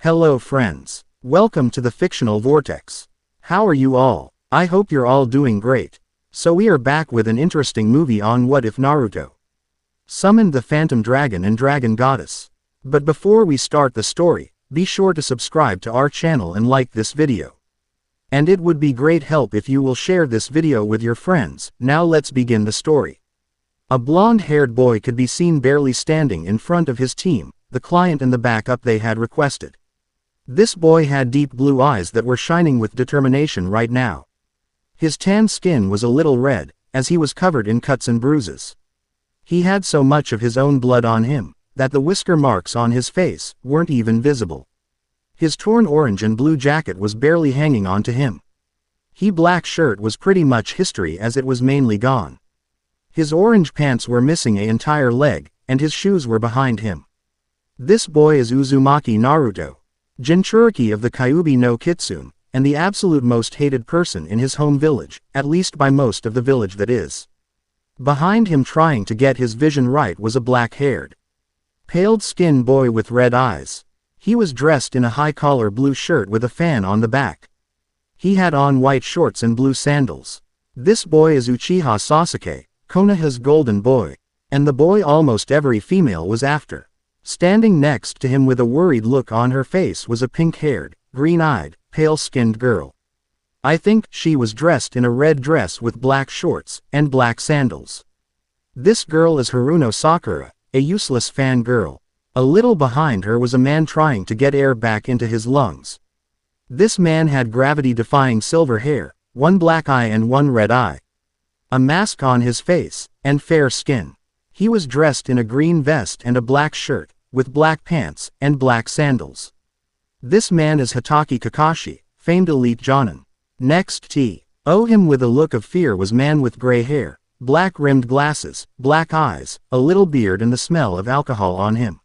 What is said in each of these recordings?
Hello friends. Welcome to the fictional vortex. How are you all? I hope you're all doing great. So we are back with an interesting movie on What If Naruto summoned the Phantom Dragon and Dragon Goddess. But before we start the story, be sure to subscribe to our channel and like this video. And it would be great help if you will share this video with your friends. Now let's begin the story. A blonde-haired boy could be seen barely standing in front of his team, the client and the backup they had requested. This boy had deep blue eyes that were shining with determination right now. His tan skin was a little red, as he was covered in cuts and bruises. He had so much of his own blood on him, that the whisker marks on his face weren't even visible. His torn orange and blue jacket was barely hanging onto him. His black shirt was pretty much history as it was mainly gone. His orange pants were missing an entire leg, and his shoes were behind him. This boy is Uzumaki Naruto, Jinchuriki of the Kyuubi no Kitsune, and the absolute most hated person in his home village, at least by most of the village that is. Behind him trying to get his vision right was a black-haired, paled-skinned boy with red eyes. He was dressed in a high-collar blue shirt with a fan on the back. He had on white shorts and blue sandals. This boy is Uchiha Sasuke, Konoha's golden boy, and the boy almost every female was after. Standing next to him with a worried look on her face was a pink-haired, green-eyed, pale-skinned girl. I think she was dressed in a red dress with black shorts and black sandals. This girl is Haruno Sakura, a useless fangirl. A little behind her was a man trying to get air back into his lungs. This man had gravity-defying silver hair, one black eye and one red eye, a mask on his face, and fair skin. He was dressed in a green vest and a black shirt, with black pants and black sandals. This man is Hitaki Kakashi, famed elite jonin. Next to him with a look of fear was man with gray hair, black-rimmed glasses, black eyes, a little beard and the smell of alcohol on him.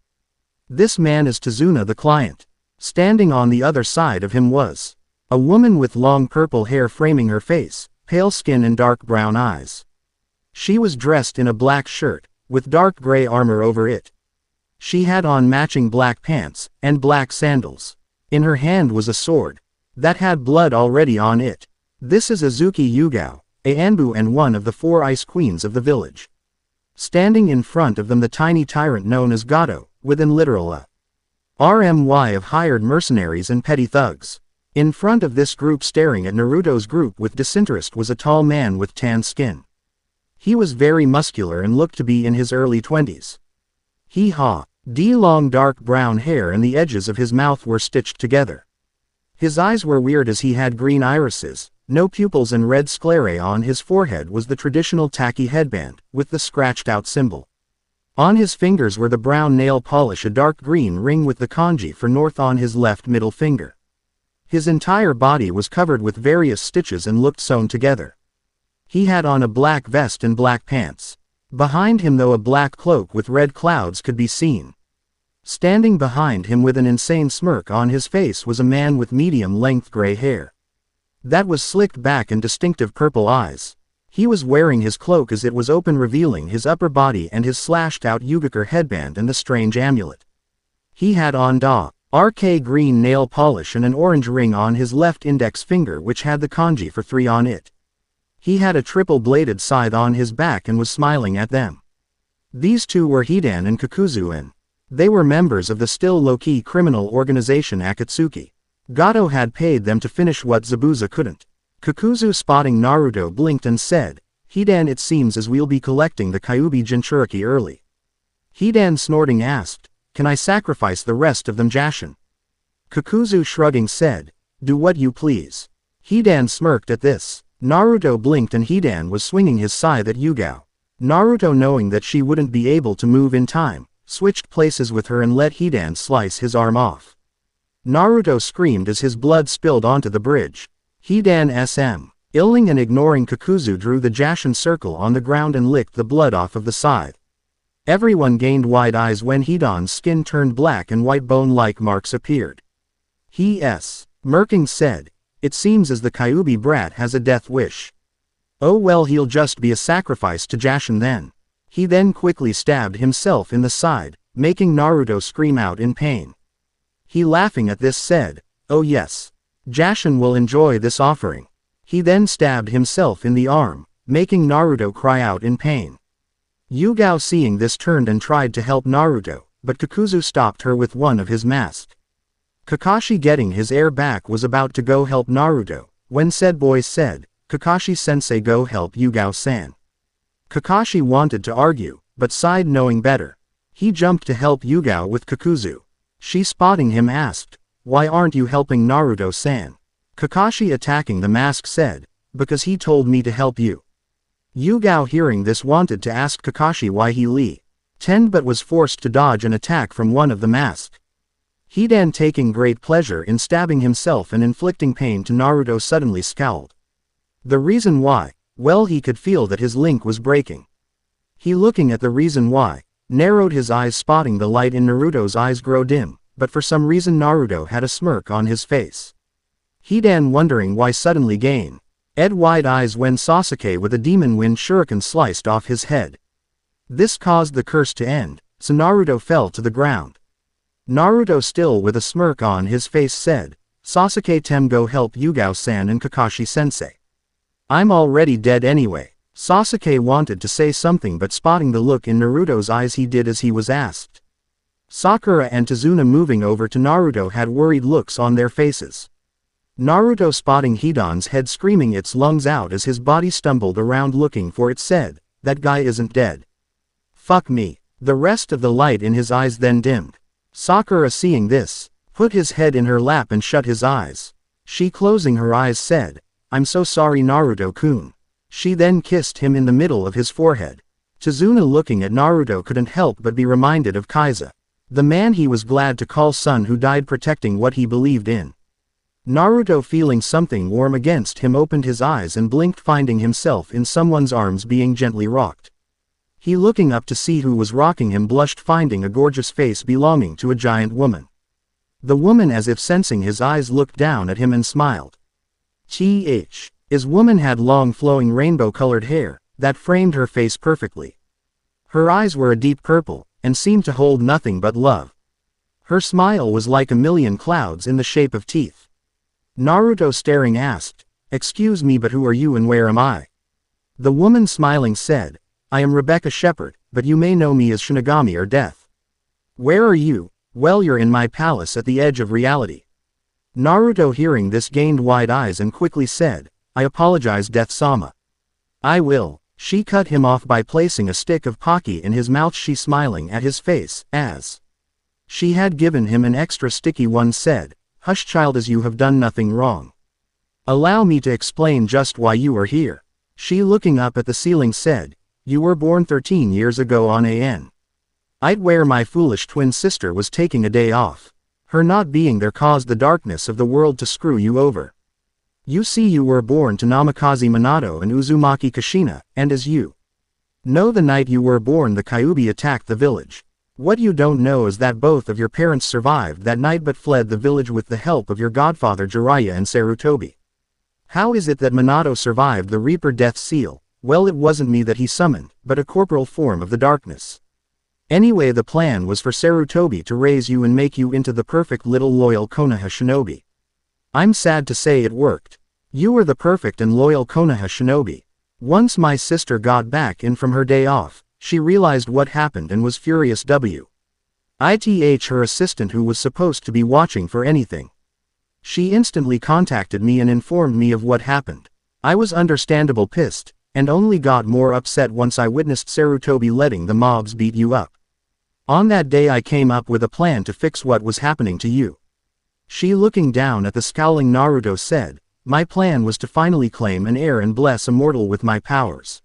This man is Tazuna the client. Standing on the other side of him was a woman with long purple hair framing her face, pale skin and dark brown eyes. She was dressed in a black shirt, with dark gray armor over it. She had on matching black pants, and black sandals. In her hand was a sword that had blood already on it. This is Azuki Yugao, a Anbu and one of the 4 ice queens of the village. Standing in front of them the tiny tyrant known as Gato, within literal RMY of hired mercenaries and petty thugs. In front of this group staring at Naruto's group with disinterest was a tall man with tan skin. He was very muscular and looked to be in his early 20s. He had long dark brown hair and the edges of his mouth were stitched together. His eyes were weird as he had green irises, no pupils and red sclerae on his forehead was the traditional tacky headband, with the scratched out symbol. On his fingers were the brown nail polish a dark green ring with the kanji for north on his left middle finger. His entire body was covered with various stitches and looked sewn together. He had on a black vest and black pants. Behind him though a black cloak with red clouds could be seen. Standing behind him with an insane smirk on his face was a man with medium-length gray hair that was slicked back and distinctive purple eyes. He was wearing his cloak as it was open revealing his upper body and his slashed-out Yugakure headband and the strange amulet. He had on RK green nail polish and an orange ring on his left index finger which had the kanji for 3 on it. He had a triple-bladed scythe on his back and was smiling at them. These two were Hidan and Kakuzu and they were members of the still low-key criminal organization Akatsuki. Gato had paid them to finish what Zabuza couldn't. Kakuzu spotting Naruto blinked and said, "Hidan, it seems as we'll be collecting the Kyuubi Jinchuriki early." Hidan snorting asked, "Can I sacrifice the rest of them Jashin?" Kakuzu shrugging said, "Do what you please." Hidan smirked at this. Naruto blinked and Hidan was swinging his scythe at Yugao. Naruto knowing that she wouldn't be able to move in time, switched places with her and let Hidan slice his arm off. Naruto screamed as his blood spilled onto the bridge. Hidan illing and ignoring Kakuzu drew the Jashin circle on the ground and licked the blood off of the scythe. Everyone gained wide eyes when Hidan's skin turned black and white bone-like marks appeared. Merking said, "It seems as the Kyuubi brat has a death wish. Oh well, he'll just be a sacrifice to Jashin then." He then quickly stabbed himself in the side, making Naruto scream out in pain. He laughing at this said, "Oh yes. Jashin will enjoy this offering." He then stabbed himself in the arm, making Naruto cry out in pain. Yugao seeing this turned and tried to help Naruto, but Kakuzu stopped her with one of his masks. Kakashi getting his air back was about to go help Naruto, when said boy said, "Kakashi-sensei go help Yugao-san." Kakashi wanted to argue, but sighed knowing better. He jumped to help Yugao with Kakuzu. She spotting him asked, "Why aren't you helping Naruto-san?" Kakashi attacking the mask said, "Because he told me to help you." Yugao hearing this wanted to ask Kakashi why he tend but was forced to dodge an attack from one of the masks. Hidan taking great pleasure in stabbing himself and inflicting pain to Naruto suddenly scowled. The reason why? Well, he could feel that his link was breaking. He looking at the reason why, narrowed his eyes spotting the light in Naruto's eyes grow dim, but for some reason Naruto had a smirk on his face. Hidan wondering why suddenly gain. Ed wide eyes when Sasuke with a demon wind shuriken sliced off his head. This caused the curse to end, so Naruto fell to the ground. Naruto still with a smirk on his face said, "Sasuke tem go help Yugao-san and Kakashi-sensei. I'm already dead anyway." Sasuke wanted to say something but spotting the look in Naruto's eyes he did as he was asked. Sakura and Tazuna moving over to Naruto had worried looks on their faces. Naruto spotting Hidan's head screaming its lungs out as his body stumbled around looking for it said, "That guy isn't dead. Fuck me." The rest of the light in his eyes then dimmed. Sakura seeing this, put his head in her lap and shut his eyes. She closing her eyes said, "I'm so sorry Naruto-kun." She then kissed him in the middle of his forehead. Tazuna looking at Naruto couldn't help but be reminded of Kaiza, the man he was glad to call son who died protecting what he believed in. Naruto feeling something warm against him opened his eyes and blinked finding himself in someone's arms being gently rocked. He looking up to see who was rocking him blushed finding a gorgeous face belonging to a giant woman. The woman as if sensing his eyes looked down at him and smiled. His woman had long flowing rainbow-colored hair, that framed her face perfectly. Her eyes were a deep purple, and seemed to hold nothing but love. Her smile was like a million clouds in the shape of teeth. Naruto staring asked, "Excuse me but who are you and where am I?" The woman smiling said, "I am Rebecca Shepherd, but you may know me as Shinigami or Death." "Where are you?" "Well, you're in my palace at the edge of reality." Naruto hearing this gained wide eyes and quickly said, "I apologize Death-sama." "I will." She cut him off by placing a stick of Pocky in his mouth. She smiling at his face, as she had given him an extra sticky one said, "Hush child, as you have done nothing wrong. Allow me to explain just why you are here." She looking up at the ceiling said, "You were born 13 years ago on An. I'd where my foolish twin sister was taking a day off. Her not being there caused the darkness of the world to screw you over. You see, you were born to Namikaze Minato and Uzumaki Kushina, and as you know, the night you were born the Kyuubi attacked the village. What you don't know is that both of your parents survived that night but fled the village with the help of your godfather Jiraiya and Sarutobi. How is it that Minato survived the Reaper Death Seal? Well, it wasn't me that he summoned, but a corporal form of the darkness. Anyway, the plan was for Sarutobi to raise you and make you into the perfect little loyal Konoha shinobi. I'm sad to say it worked. You were the perfect and loyal Konoha shinobi. Once my sister got back in from her day off, she realized what happened and was furious. Her assistant who was supposed to be watching for anything. She instantly contacted me and informed me of what happened. I was understandable pissed, and only got more upset once I witnessed Sarutobi letting the mobs beat you up. On that day I came up with a plan to fix what was happening to you." She looking down at the scowling Naruto said, "My plan was to finally claim an heir and bless a mortal with my powers."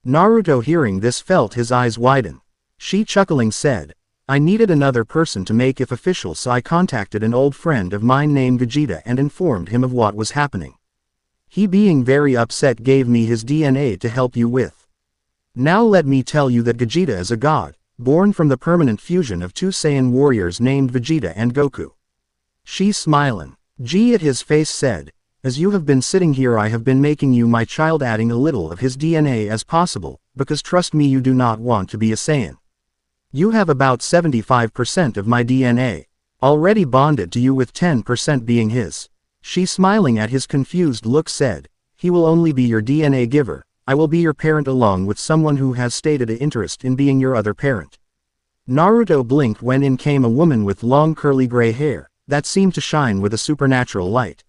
Naruto hearing this felt his eyes widen. She chuckling said, "I needed another person to make it official, so I contacted an old friend of mine named Vegeta and informed him of what was happening. He being very upset gave me his DNA to help you with. Now let me tell you that Vegeta is a god, born from the permanent fusion of two Saiyan warriors named Vegeta and Goku." She smiling. At his face said, "As you have been sitting here I have been making you my child, adding a little of his DNA as possible, because trust me, you do not want to be a Saiyan. You have about 75% of my DNA. Already bonded to you with 10% being his. She, smiling at his confused look, said, he will only be your DNA giver. I will be your parent along with someone who has stated an interest in being your other parent. Naruto blinked when in came a woman with long curly gray hair, that seemed to shine with a supernatural light.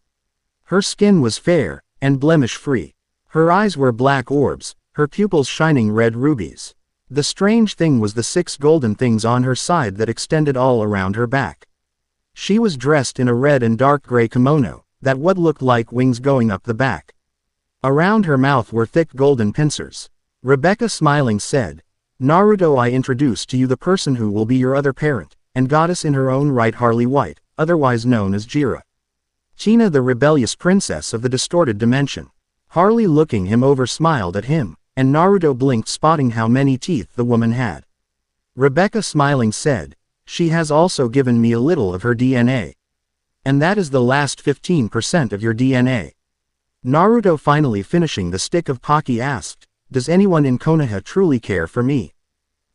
Her skin was fair, and blemish-free. Her eyes were black orbs, her pupils shining red rubies. The strange thing was the 6 golden things on her side that extended all around her back. She was dressed in a red and dark gray kimono, that what looked like wings going up the back. Around her mouth were thick golden pincers. Rebecca, smiling, said, Naruto, I introduce to you the person who will be your other parent, and goddess in her own right, Harley White, otherwise known as Jira. China, the rebellious princess of the distorted dimension. Harley, looking him over, smiled at him, and Naruto blinked, spotting how many teeth the woman had. Rebecca, smiling, said, she has also given me a little of her DNA. And that is the last 15% of your DNA. Naruto, finally finishing the stick of Pocky, asked, does anyone in Konoha truly care for me?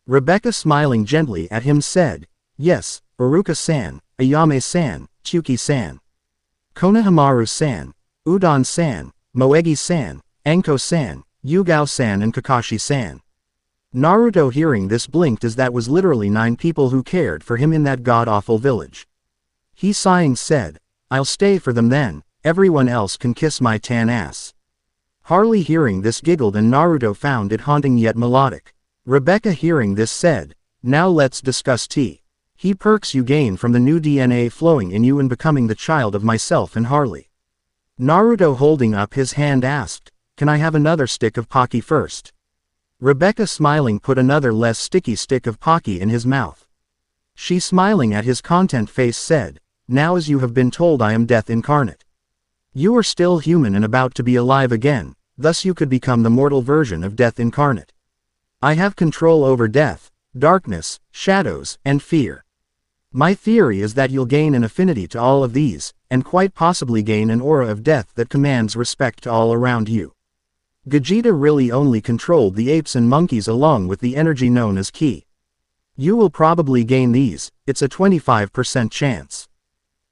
Rebecca, smiling gently at him, said, yes, Uruka-san, Ayame-san, Chuki-san. Konohamaru-san, Udon-san, Moegi-san, Anko-san, Yugao-san and Kakashi-san. Naruto, hearing this, blinked, as that was literally 9 people who cared for him in that god-awful village. He, sighing, said, I'll stay for them then, everyone else can kiss my tan ass. Harley, hearing this, giggled, and Naruto found it haunting yet melodic. Rebecca, hearing this, said, now let's discuss tea. He perks you gain from the new DNA flowing in you and becoming the child of myself and Harley. Naruto, holding up his hand, asked, can I have another stick of Pocky first? Rebecca, smiling, put another less sticky stick of Pocky in his mouth. She, smiling at his content face, said, now as you have been told, I am death incarnate. You are still human and about to be alive again, thus you could become the mortal version of death incarnate. I have control over death, darkness, shadows, and fear. My theory is that you'll gain an affinity to all of these, and quite possibly gain an aura of death that commands respect to all around you. Gogeta really only controlled the apes and monkeys along with the energy known as ki. You will probably gain these, it's a 25% chance.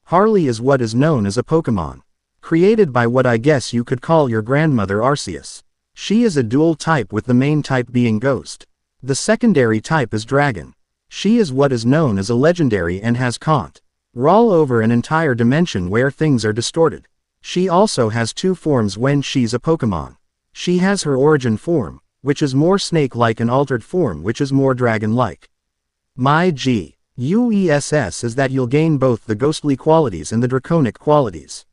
Harley is what is known as a Pokemon. Created by what I guess you could call your grandmother Arceus. She is a dual type with the main type being Ghost. The secondary type is Dragon. She is what is known as a legendary and has can't roll over an entire dimension where things are distorted. She also has 2 forms when she's a Pokemon. She has her origin form, which is more snake-like, and altered form, which is more dragon-like. My guess is that you'll gain both the ghostly qualities and the draconic qualities.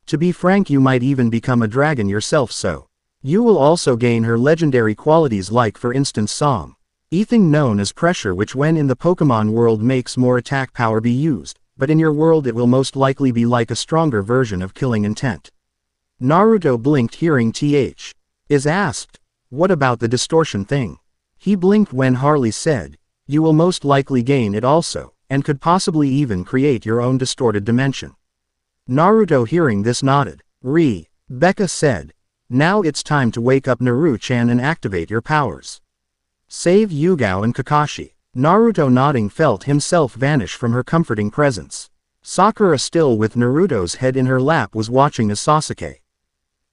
To be frank, you might even become a dragon yourself, so you will also gain her legendary qualities, like for instance Song. Ething, known as pressure, which when in the Pokemon world makes more attack power be used, but in your world it will most likely be like a stronger version of killing intent. Naruto blinked, hearing th is asked, what about the distortion thing? He blinked when Harley said, you will most likely gain it also, and could possibly even create your own distorted dimension. Naruto, hearing this, nodded. Rebecca said, now it's time to wake up Naru-chan and activate your powers. Save Yugao and Kakashi. Naruto, nodding, felt himself vanish from her comforting presence. Sakura, still with Naruto's head in her lap, was watching as Sasuke,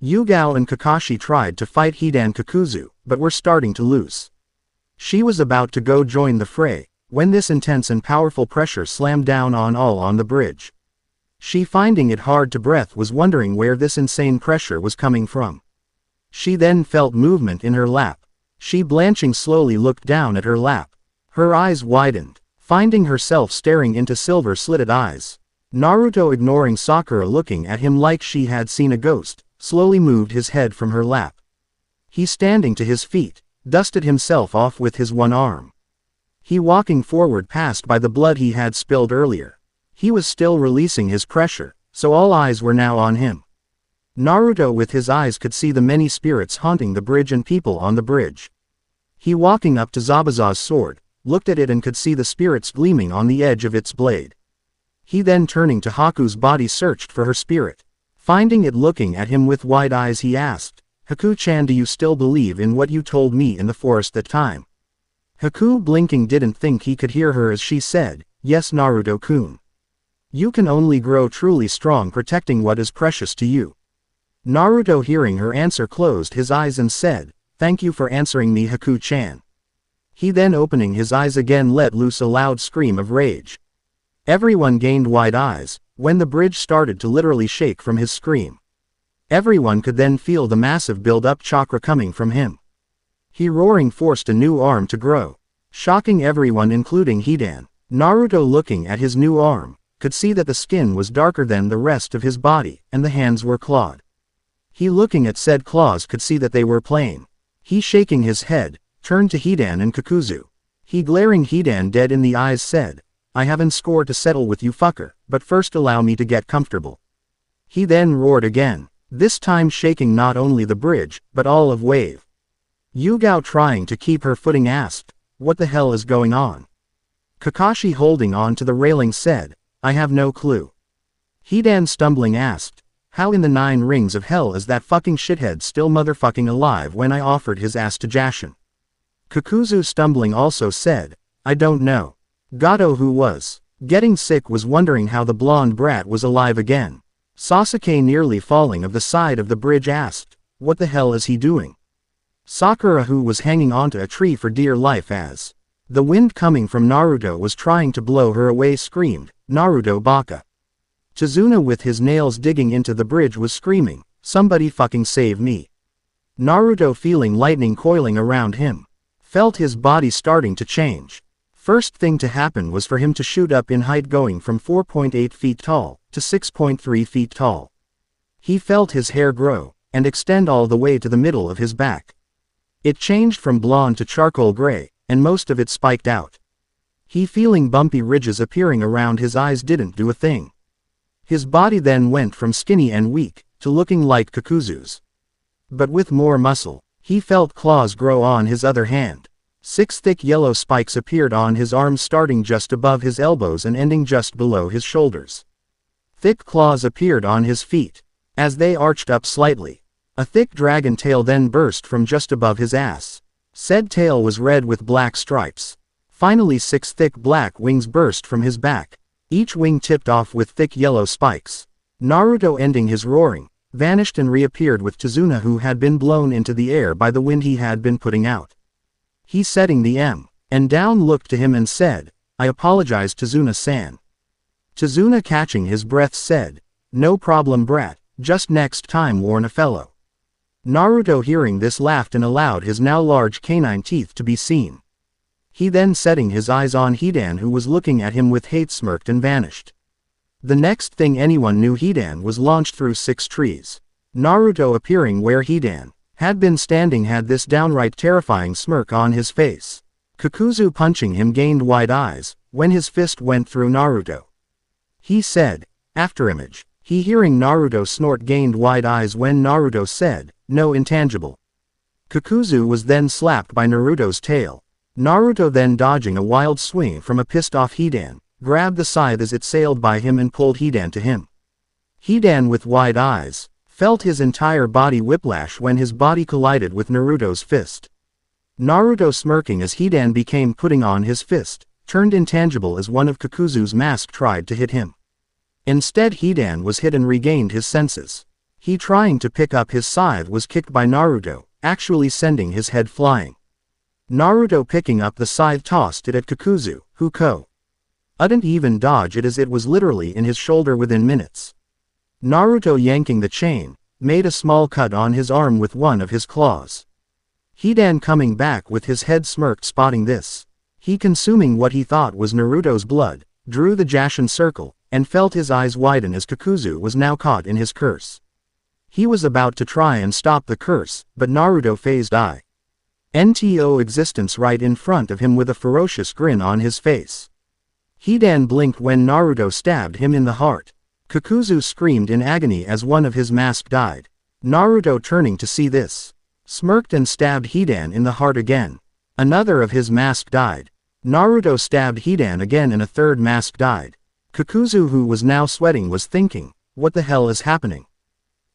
Yugao and Kakashi tried to fight Hidan Kakuzu, but were starting to lose. She was about to go join the fray, when this intense and powerful pressure slammed down on all on the bridge. She, finding it hard to breathe, was wondering where this insane pressure was coming from. She then felt movement in her lap. She, blanching, slowly looked down at her lap. Her eyes widened, finding herself staring into silver-slitted eyes. Naruto, ignoring Sakura looking at him like she had seen a ghost, slowly moved his head from her lap. He, standing to his feet, dusted himself off with his one arm. He, walking forward, passed by the blood he had spilled earlier. He was still releasing his pressure, so all eyes were now on him. Naruto, with his eyes, could see the many spirits haunting the bridge and people on the bridge. He, walking up to Zabuza's sword, looked at it and could see the spirits gleaming on the edge of its blade. He then, turning to Haku's body, searched for her spirit. Finding it looking at him with wide eyes, he asked, Haku-chan, do you still believe in what you told me in the forest that time? Haku, blinking, didn't think he could hear her as she said, yes, Naruto-kun. You can only grow truly strong protecting what is precious to you. Naruto, hearing her answer, closed his eyes and said, "Thank you for answering me, Haku-chan." He then, opening his eyes again, let loose a loud scream of rage. Everyone gained wide eyes when the bridge started to literally shake from his scream. Everyone could then feel the massive build-up chakra coming from him. He, roaring, forced a new arm to grow, shocking everyone including Hidan. Naruto, looking at his new arm, could see that the skin was darker than the rest of his body, and the hands were clawed. He, looking at said claws, could see that they were plain. He, shaking his head, turned to Hidan and Kakuzu. He, glaring Hidan dead in the eyes, said, "I have a score to settle with you, fucker, but first allow me to get comfortable." He then roared again, this time shaking not only the bridge, but all of Wave. Yugao, trying to keep her footing, asked, "What the hell is going on?" Kakashi, holding on to the railing, said, "I have no clue." Hidan, stumbling, asked, "How in the 9 rings of hell is that fucking shithead still motherfucking alive when I offered his ass to Jashin?" Kakuzu, stumbling, also said, "I don't know." Gato, who was getting sick, was wondering how the blonde brat was alive again. Sasuke, nearly falling off the side of the bridge, asked, "What the hell is he doing?" Sakura, who was hanging onto a tree for dear life as the wind coming from Naruto was trying to blow her away, screamed, "Naruto baka." Tazuna, with his nails digging into the bridge, was screaming, "Somebody fucking save me." Naruto, feeling lightning coiling around him, felt his body starting to change. First thing to happen was for him to shoot up in height, going from 4.8 feet tall to 6.3 feet tall. He felt his hair grow and extend all the way to the middle of his back. It changed from blonde to charcoal gray, and most of it spiked out. He, feeling bumpy ridges appearing around his eyes, didn't do a thing. His body then went from skinny and weak to looking like Kakuzu's, but with more muscle. He felt claws grow on his other hand. 6 thick yellow spikes appeared on his arms, starting just above his elbows and ending just below his shoulders. Thick claws appeared on his feet as they arched up slightly. A thick dragon tail then burst from just above his ass. Said tail was red with black stripes. Finally, 6 thick black wings burst from his back, each wing tipped off with thick yellow spikes. Naruto, ending his roaring, vanished and reappeared with Tazuna, who had been blown into the air by the wind he had been putting out. He, setting the M and down, looked to him and said, "I apologize, Tazuna-san." Tazuna, catching his breath, said, "No problem, brat, just next time warn a fellow." Naruto, hearing this, laughed and allowed his now large canine teeth to be seen. He then, setting his eyes on Hidan, who was looking at him with hate, smirked and vanished. The next thing anyone knew, Hidan was launched through 6 trees. Naruto, appearing where Hidan had been standing, had this downright terrifying smirk on his face. Kakuzu, punching him, gained wide eyes when his fist went through Naruto. He said, "Afterimage." He, hearing Naruto snort, gained wide eyes when Naruto said, "No, intangible." Kakuzu was then slapped by Naruto's tail. Naruto, then dodging a wild swing from a pissed-off Hidan, grabbed the scythe as it sailed by him and pulled Hidan to him. Hidan, with wide eyes, felt his entire body whiplash when his body collided with Naruto's fist. Naruto, smirking as Hidan became putting on his fist, turned intangible as one of Kakuzu's mask tried to hit him. Instead, Hidan was hit and regained his senses. He, trying to pick up his scythe, was kicked by Naruto, actually sending his head flying. Naruto, picking up the scythe, tossed it at Kakuzu, who couldn't even dodge it as it was literally in his shoulder within minutes. Naruto, yanking the chain, made a small cut on his arm with one of his claws. Hidan, coming back with his head smirked, spotting this. He, consuming what he thought was Naruto's blood, drew the Jashin circle, and felt his eyes widen as Kakuzu was now caught in his curse. He was about to try and stop the curse, but Naruto phased into existence right in front of him with a ferocious grin on his face. Hidan blinked when Naruto stabbed him in the heart. Kakuzu screamed in agony as one of his mask died. Naruto, turning to see this, smirked and stabbed Hidan in the heart again. Another of his mask died. Naruto stabbed Hidan again and a third mask died. Kakuzu, who was now sweating, was thinking, what the hell is happening?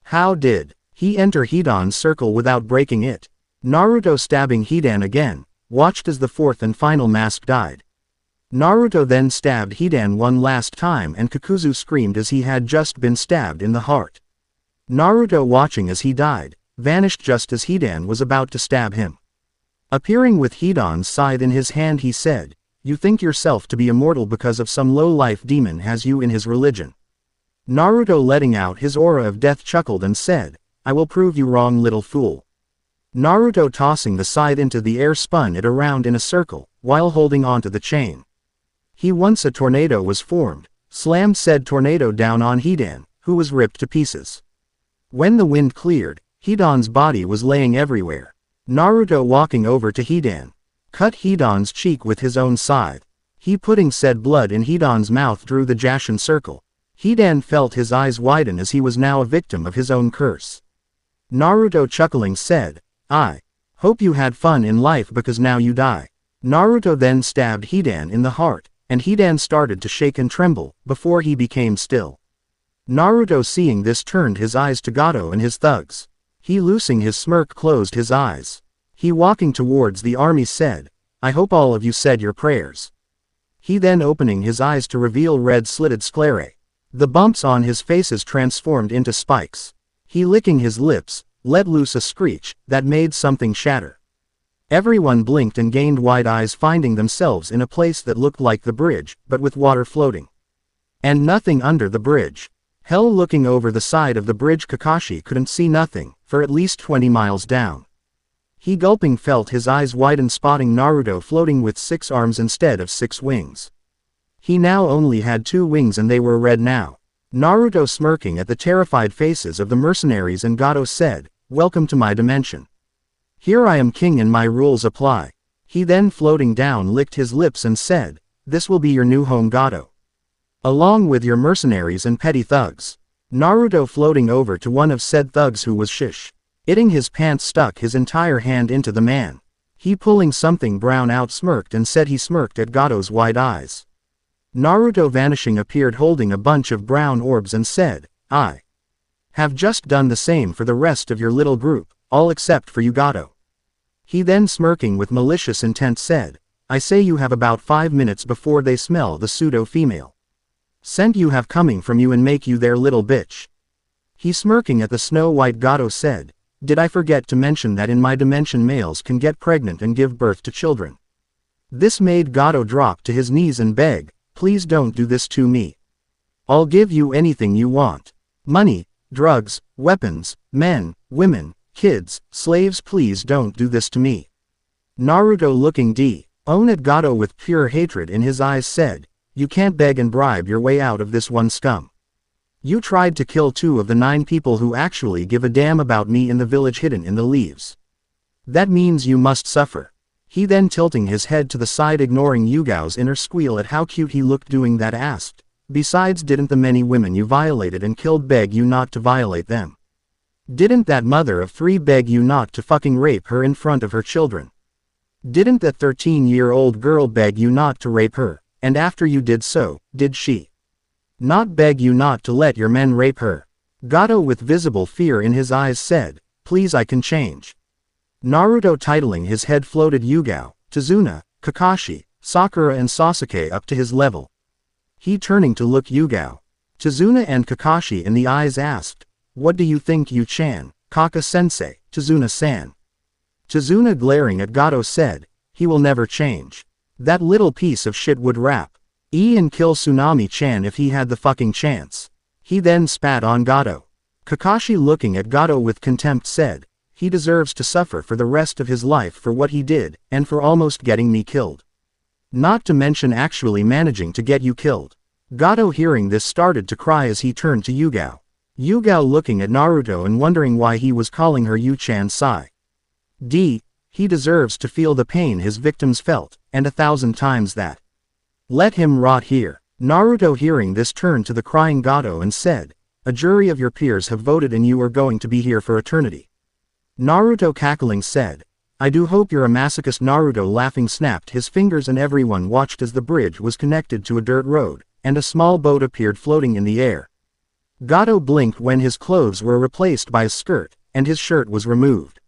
How did he enter Hidan's circle without breaking it? Naruto, stabbing Hidan again, watched as the fourth and final mask died. Naruto then stabbed Hidan one last time and Kakuzu screamed as he had just been stabbed in the heart. Naruto, watching as he died, vanished just as Hidan was about to stab him. Appearing with Hidan's scythe in his hand, he said, "You think yourself to be immortal because of some low-life demon has you in his religion." Naruto, letting out his aura of death, chuckled and said, "I will prove you wrong, little fool." Naruto, tossing the scythe into the air, spun it around in a circle, while holding onto the chain. Once a tornado was formed, slammed said tornado down on Hidan, who was ripped to pieces. When the wind cleared, Hidan's body was laying everywhere. Naruto, walking over to Hidan, cut Hidan's cheek with his own scythe. Putting said blood in Hidan's mouth, drew the Jashin circle. Hidan felt his eyes widen as he was now a victim of his own curse. Naruto, chuckling, said, "I hope you had fun in life because now you die." Naruto then stabbed Hidan in the heart, and Hidan started to shake and tremble, before he became still. Naruto, seeing this, turned his eyes to Gato and his thugs. Loosing his smirk, closed his eyes. Walking towards the army, said, "I hope all of you said your prayers." Then opening his eyes to reveal red slitted sclerae. The bumps on his faces transformed into spikes. Licking his lips, let loose a screech that made something shatter. Everyone blinked and gained wide eyes, finding themselves in a place that looked like the bridge, but with water floating. And nothing under the bridge. Hell, looking over the side of the bridge, Kakashi couldn't see nothing, for at least 20 miles down. Gulping, felt his eyes widen, spotting Naruto floating with 6 arms instead of 6 wings. Now only had 2 wings and they were red now. Naruto, smirking at the terrified faces of the mercenaries and Gato, said, "Welcome to my dimension. Here I am king and my rules apply." Then floating down, licked his lips and said, "This will be your new home, Gato. Along with your mercenaries and petty thugs." Naruto, floating over to one of said thugs who was itting his pants, stuck his entire hand into the man. Pulling something brown out, smirked and said he smirked at Gato's wide eyes. Naruto, vanishing, appeared holding a bunch of brown orbs and said, "I have just done the same for the rest of your little group, all except for you, Gato." Then smirking with malicious intent said, "I say you have about 5 minutes before they smell the pseudo-female scent you have coming from you and make you their little bitch." Smirking at the snow-white Gato said, "Did I forget to mention that in my dimension males can get pregnant and give birth to children?" This made Gato drop to his knees and beg, "Please don't do this to me. I'll give you anything you want. Money, drugs, weapons, men, women, kids, slaves, please don't do this to me." Naruto, looking down at Gato with pure hatred in his eyes, said, "You can't beg and bribe your way out of this one, scum. You tried to kill 2 of the 9 people who actually give a damn about me in the village hidden in the leaves. That means you must suffer." Then tilting his head to the side, ignoring Yugao's inner squeal at how cute he looked doing that, asked, "Besides, didn't the many women you violated and killed beg you not to violate them? Didn't that mother of 3 beg you not to fucking rape her in front of her children? Didn't that 13-year-old girl beg you not to rape her, and after you did so, did she not beg you not to let your men rape her?" Gato, with visible fear in his eyes, said, "Please, I can change." Naruto, titling his head, floated Yugao, Tazuna, Kakashi, Sakura and Sasuke up to his level. Turning to look Yugao, Tazuna and Kakashi in the eyes, asked, "What do you think, Yu-chan, Kaka-sensei, Tazuna-san?" Tazuna, glaring at Gato, said, "He will never change. That little piece of shit would rap and kill Tsunami-chan if he had the fucking chance." Then spat on Gato. Kakashi, looking at Gato with contempt, said, "He deserves to suffer for the rest of his life for what he did, and for almost getting me killed. Not to mention actually managing to get you killed." Gato, hearing this, started to cry as he turned to Yugao. Yugao, looking at Naruto and wondering why he was calling her Yu-chan, sigh. He deserves to feel the pain his victims felt, and 1,000 times that. Let him rot here. Naruto, hearing this, turned to the crying Gato and said, "A jury of your peers have voted and you are going to be here for eternity." Naruto, cackling, said, "I do hope you're a masochist." Naruto, laughing, snapped his fingers and everyone watched as the bridge was connected to a dirt road, and a small boat appeared floating in the air. Gato blinked when his clothes were replaced by a skirt, and his shirt was removed.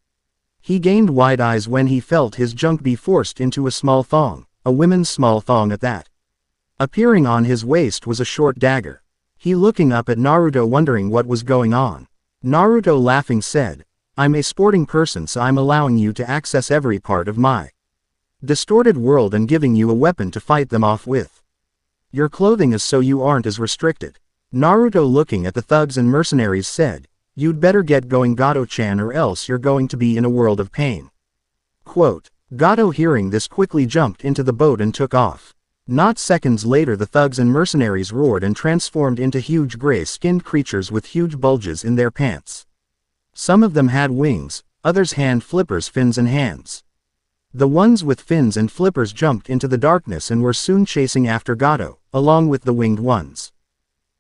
He gained wide eyes when he felt his junk be forced into a small thong, a women's small thong at that. Appearing on his waist was a short dagger. He looking up at Naruto wondering what was going on. Naruto laughing said, I'm a sporting person, so I'm allowing you to access every part of my distorted world and giving you a weapon to fight them off with. Your clothing is so you aren't as restricted. Naruto looking at the thugs and mercenaries said, you'd better get going Gato-chan, or else you're going to be in a world of pain. Quote, Gato hearing this quickly jumped into the boat and took off. Not seconds later the thugs and mercenaries roared and transformed into huge gray-skinned creatures with huge bulges in their pants. Some of them had wings, others hand flippers, fins and hands. The ones with fins and flippers jumped into the darkness and were soon chasing after Gato, along with the winged ones.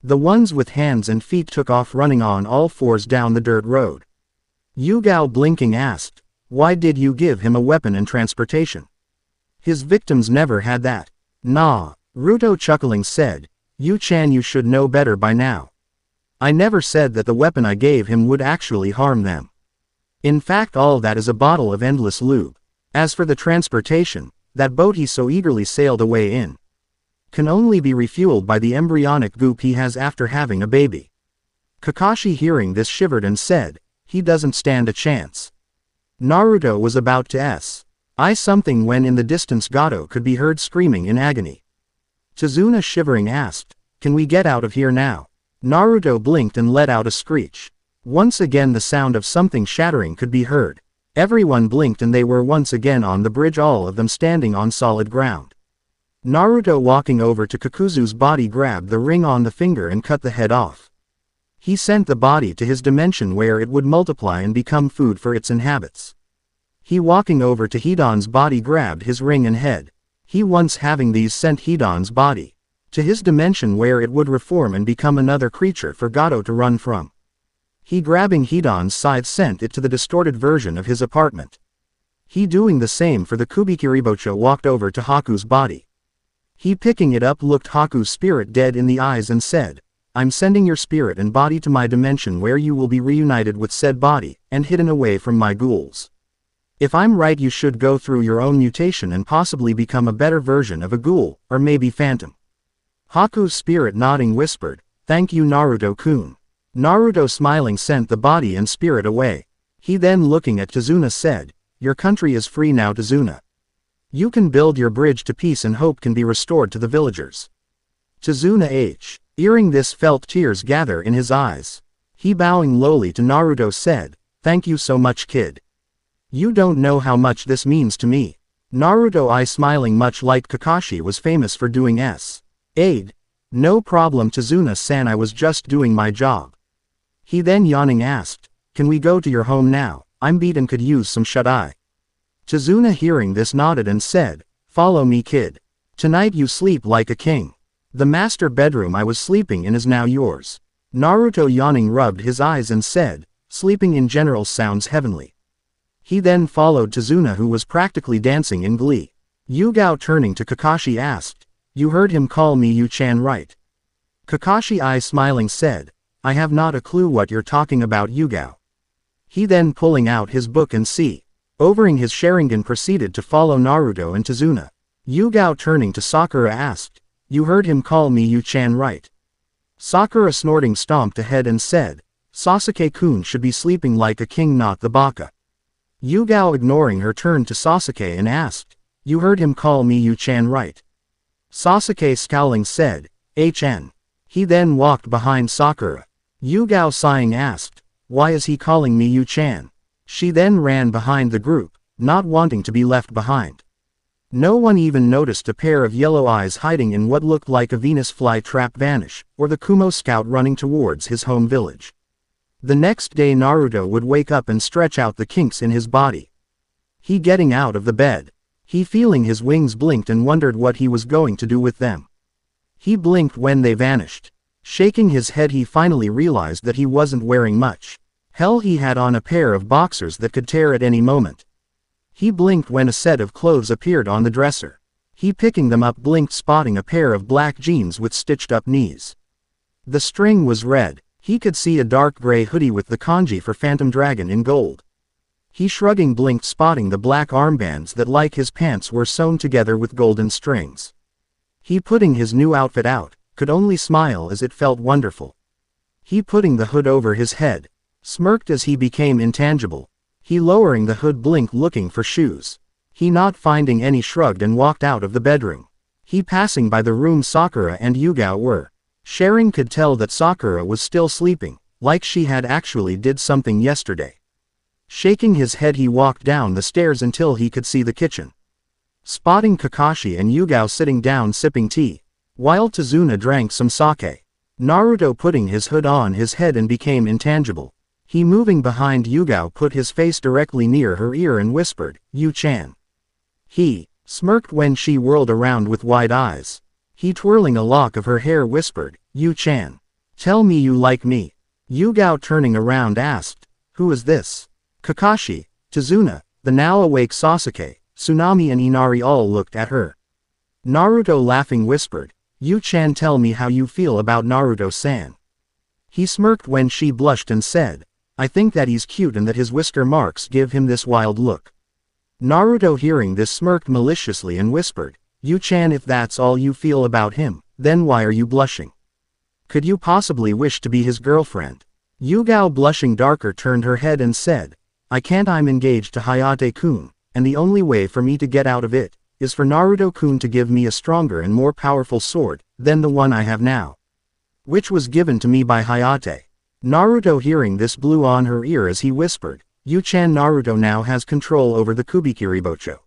The ones with hands and feet took off running on all fours down the dirt road. Yugao blinking asked, why did you give him a weapon and transportation? His victims never had that. Nah, Ruto chuckling said, Yu-chan, you should know better by now. I never said that the weapon I gave him would actually harm them. In fact, all that is a bottle of endless lube. As for the transportation, that boat he so eagerly sailed away in can only be refueled by the embryonic goop he has after having a baby. Kakashi hearing this shivered and said, he doesn't stand a chance. Naruto was about to say something when in the distance Gato could be heard screaming in agony. Tazuna shivering asked, can we get out of here now? Naruto blinked and let out a screech. Once again the sound of something shattering could be heard. Everyone blinked and they were once again on the bridge, all of them standing on solid ground. Naruto walking over to Kakuzu's body grabbed the ring on the finger and cut the head off. He sent the body to his dimension where it would multiply and become food for its inhabitants. He walking over to Hidan's body grabbed his ring and head. He once having these sent Hidan's body to his dimension where it would reform and become another creature for Gato to run from. He grabbing Hidan's side sent it to the distorted version of his apartment. He doing the same for the Kubikiribocho walked over to Haku's body. He picking it up looked Haku's spirit dead in the eyes and said, I'm sending your spirit and body to my dimension where you will be reunited with said body, and hidden away from my ghouls. If I'm right, you should go through your own mutation and possibly become a better version of a ghoul, or maybe phantom. Haku's spirit nodding whispered, thank you Naruto-kun. Naruto smiling sent the body and spirit away. He then looking at Tazuna said, your country is free now Tazuna. You can build your bridge to peace and hope can be restored to the villagers. Tazuna hearing this felt tears gather in his eyes. He bowing lowly to Naruto said, thank you so much kid. You don't know how much this means to me. Naruto smiling much like Kakashi was famous for doing aid. No problem Tazuna-san, I was just doing my job. He then yawning asked, can we go to your home now? I'm beat and could use some shut-eye. Tazuna hearing this nodded and said, follow me kid. Tonight you sleep like a king. The master bedroom I was sleeping in is now yours. Naruto yawning rubbed his eyes and said, sleeping in general sounds heavenly. He then followed Tazuna who was practically dancing in glee. Yugao turning to Kakashi asked, you heard him call me Yu-chan right? Kakashi smiling said, I have not a clue what you're talking about Yugao. He then pulling out his book and overing his Sharingan proceeded to follow Naruto and Tazuna. Yugao turning to Sakura asked, you heard him call me Yu-chan right? Sakura snorting stomped ahead and said, Sasuke-kun should be sleeping like a king not the baka. Yugao ignoring her turned to Sasuke and asked, you heard him call me Yu-chan right? Sasuke scowling said, HN. He then walked behind Sakura. Yugao sighing asked, why is he calling me Yu-chan? She then ran behind the group, not wanting to be left behind. No one even noticed a pair of yellow eyes hiding in what looked like a Venus flytrap vanish, or the Kumo scout running towards his home village. The next day Naruto would wake up and stretch out the kinks in his body. He getting out of the bed. He feeling his wings blinked and wondered what he was going to do with them. He blinked when they vanished. Shaking his head he finally realized that he wasn't wearing much. Hell, he had on a pair of boxers that could tear at any moment. He blinked when a set of clothes appeared on the dresser. He picking them up blinked spotting a pair of black jeans with stitched up knees. The string was red. He could see a dark gray hoodie with the kanji for Phantom Dragon in gold. He shrugging blinked spotting the black armbands that like his pants were sewn together with golden strings. He putting his new outfit out, could only smile as it felt wonderful. He putting the hood over his head, smirked as he became intangible. He lowering the hood blinked looking for shoes. He not finding any shrugged and walked out of the bedroom. He passing by the room Sakura and Yugao were. Sharing could tell that Sakura was still sleeping, like she had actually did something yesterday. Shaking his head he walked down the stairs until he could see the kitchen. Spotting Kakashi and Yugao sitting down sipping tea, while Tazuna drank some sake. Naruto putting his hood on his head and became intangible. He moving behind Yugao put his face directly near her ear and whispered, "Yu-chan." He smirked when she whirled around with wide eyes. He twirling a lock of her hair whispered, "Yu-chan. Tell me you like me." Yugao turning around asked, "Who is this?" Kakashi, Tazuna, the now awake Sasuke, Tsunami and Inari all looked at her. Naruto laughing whispered, "Yu-chan, tell me how you feel about Naruto-san." He smirked when she blushed and said, "I think that he's cute and that his whisker marks give him this wild look." Naruto hearing this smirked maliciously and whispered, "Yu-chan, if that's all you feel about him, then why are you blushing? Could you possibly wish to be his girlfriend?" Yugao blushing darker turned her head and said, "I can't, I'm engaged to Hayate-kun, and the only way for me to get out of it, is for Naruto-kun to give me a stronger and more powerful sword, than the one I have now, which was given to me by Hayate." Naruto hearing this blew on her ear as he whispered, "Yu-chan, Naruto now has control over the Kubikiribocho.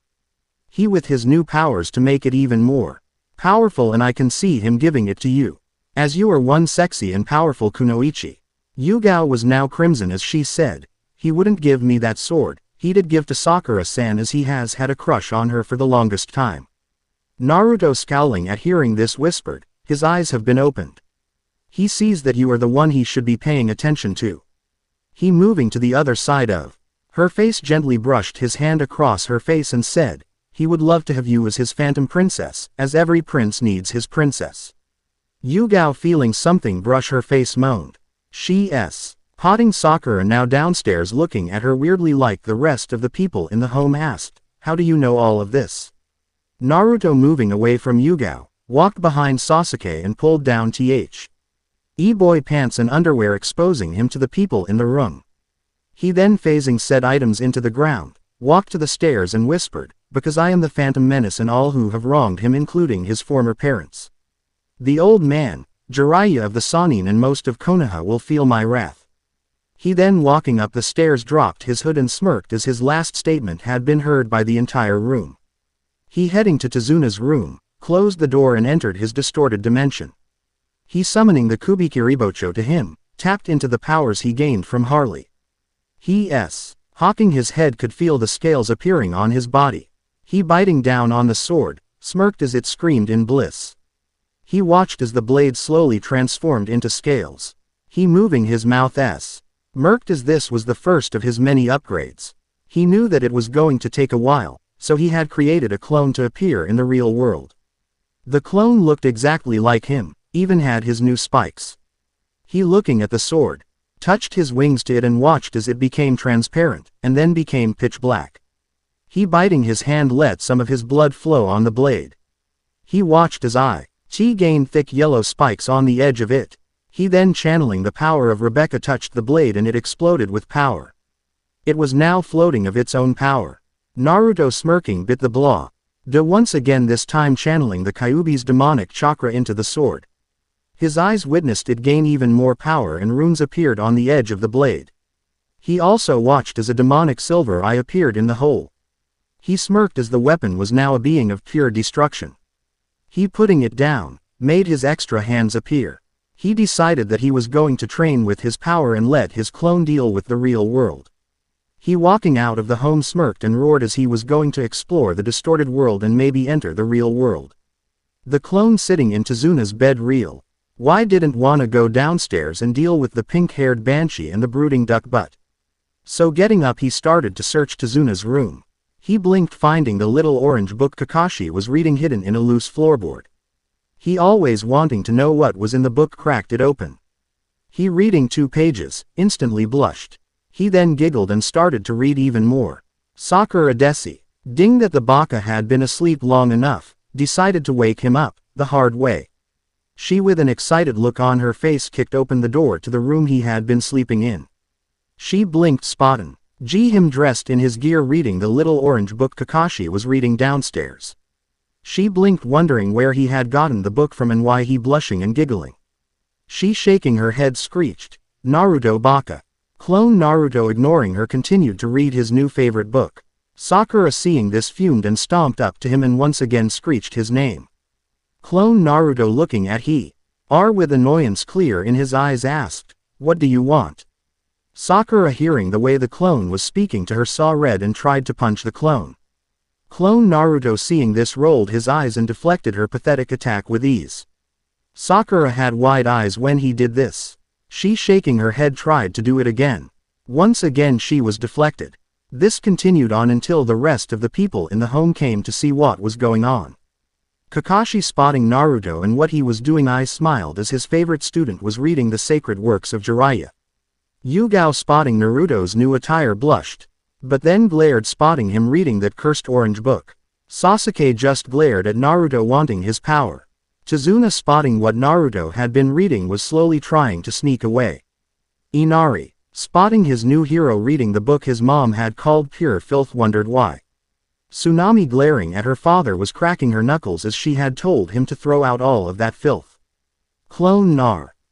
He with his new powers to make it even more powerful, and I can see him giving it to you, as you are one sexy and powerful kunoichi." Yugao was now crimson as she said, "He wouldn't give me that sword, he'd give to Sakura-san as he has had a crush on her for the longest time." Naruto scowling at hearing this whispered, "His eyes have been opened. He sees that you are the one he should be paying attention to." He moving to the other side of her face gently brushed his hand across her face and said, "He would love to have you as his phantom princess, as every prince needs his princess." Yugao feeling something brush her face moaned. "She's potting." Sakura now downstairs looking at her weirdly like the rest of the people in the home asked, "How do you know all of this?" Naruto moving away from Yugao, walked behind Sasuke and pulled down e-boy pants and underwear exposing him to the people in the room. He then phasing said items into the ground, walked to the stairs and whispered, "Because I am the Phantom Menace and all who have wronged him including his former parents. The old man, Jiraiya of the Sannin and most of Konoha will feel my wrath." He then walking up the stairs dropped his hood and smirked as his last statement had been heard by the entire room. He heading to Tazuna's room, closed the door and entered his distorted dimension. He summoning the Kubikiribocho to him, tapped into the powers he gained from Harley. Hawking his head could feel the scales appearing on his body. He biting down on the sword, smirked as it screamed in bliss. He watched as the blade slowly transformed into scales. He moving his mouth smirked as this was the first of his many upgrades. He knew that it was going to take a while, so he had created a clone to appear in the real world. The clone looked exactly like him, even had his new spikes. He looking at the sword, touched his wings to it and watched as it became transparent, and then became pitch black. He biting his hand let some of his blood flow on the blade. He watched as Chi gained thick yellow spikes on the edge of it. He then channeling the power of Rebecca touched the blade and it exploded with power. It was now floating of its own power. Naruto smirking bit the blade once again, this time channeling the Kyuubi's demonic chakra into the sword. His eyes witnessed it gain even more power and runes appeared on the edge of the blade. He also watched as a demonic silver eye appeared in the hole. He smirked as the weapon was now a being of pure destruction. He putting it down, made his extra hands appear. He decided that he was going to train with his power and let his clone deal with the real world. He walking out of the home smirked and roared as he was going to explore the distorted world and maybe enter the real world. The clone sitting in Tazuna's bed why didn't wanna go downstairs and deal with the pink-haired banshee and the brooding duck butt. So getting up he started to search Tazuna's room. He blinked finding the little orange book Kakashi was reading hidden in a loose floorboard. He always wanting to know what was in the book cracked it open. He reading 2 pages, instantly blushed. He then giggled and started to read even more. Sakura Desi, ding that the baka had been asleep long enough, decided to wake him up, the hard way. She with an excited look on her face kicked open the door to the room he had been sleeping in. She blinked spotting him dressed in his gear reading the little orange book Kakashi was reading downstairs. She blinked wondering where he had gotten the book from and why he blushing and giggling. She shaking her head screeched, "Naruto baka." Clone Naruto ignoring her continued to read his new favorite book. Sakura seeing this fumed and stomped up to him and once again screeched his name. Clone Naruto looking at with annoyance clear in his eyes asked, "What do you want?" Sakura hearing the way the clone was speaking to her saw red and tried to punch the clone. Clone Naruto seeing this rolled his eyes and deflected her pathetic attack with ease. Sakura had wide eyes when he did this. She shaking her head tried to do it again. Once again she was deflected. This continued on until the rest of the people in the home came to see what was going on. Kakashi spotting Naruto and what he was doing eyes smiled as his favorite student was reading the sacred works of Jiraiya. Yugao spotting Naruto's new attire blushed, but then glared spotting him reading that cursed orange book. Sasuke just glared at Naruto wanting his power. Tazuna spotting what Naruto had been reading was slowly trying to sneak away. Inari, spotting his new hero reading the book his mom had called pure filth wondered why. Tsunami glaring at her father was cracking her knuckles as she had told him to throw out all of that filth. Clone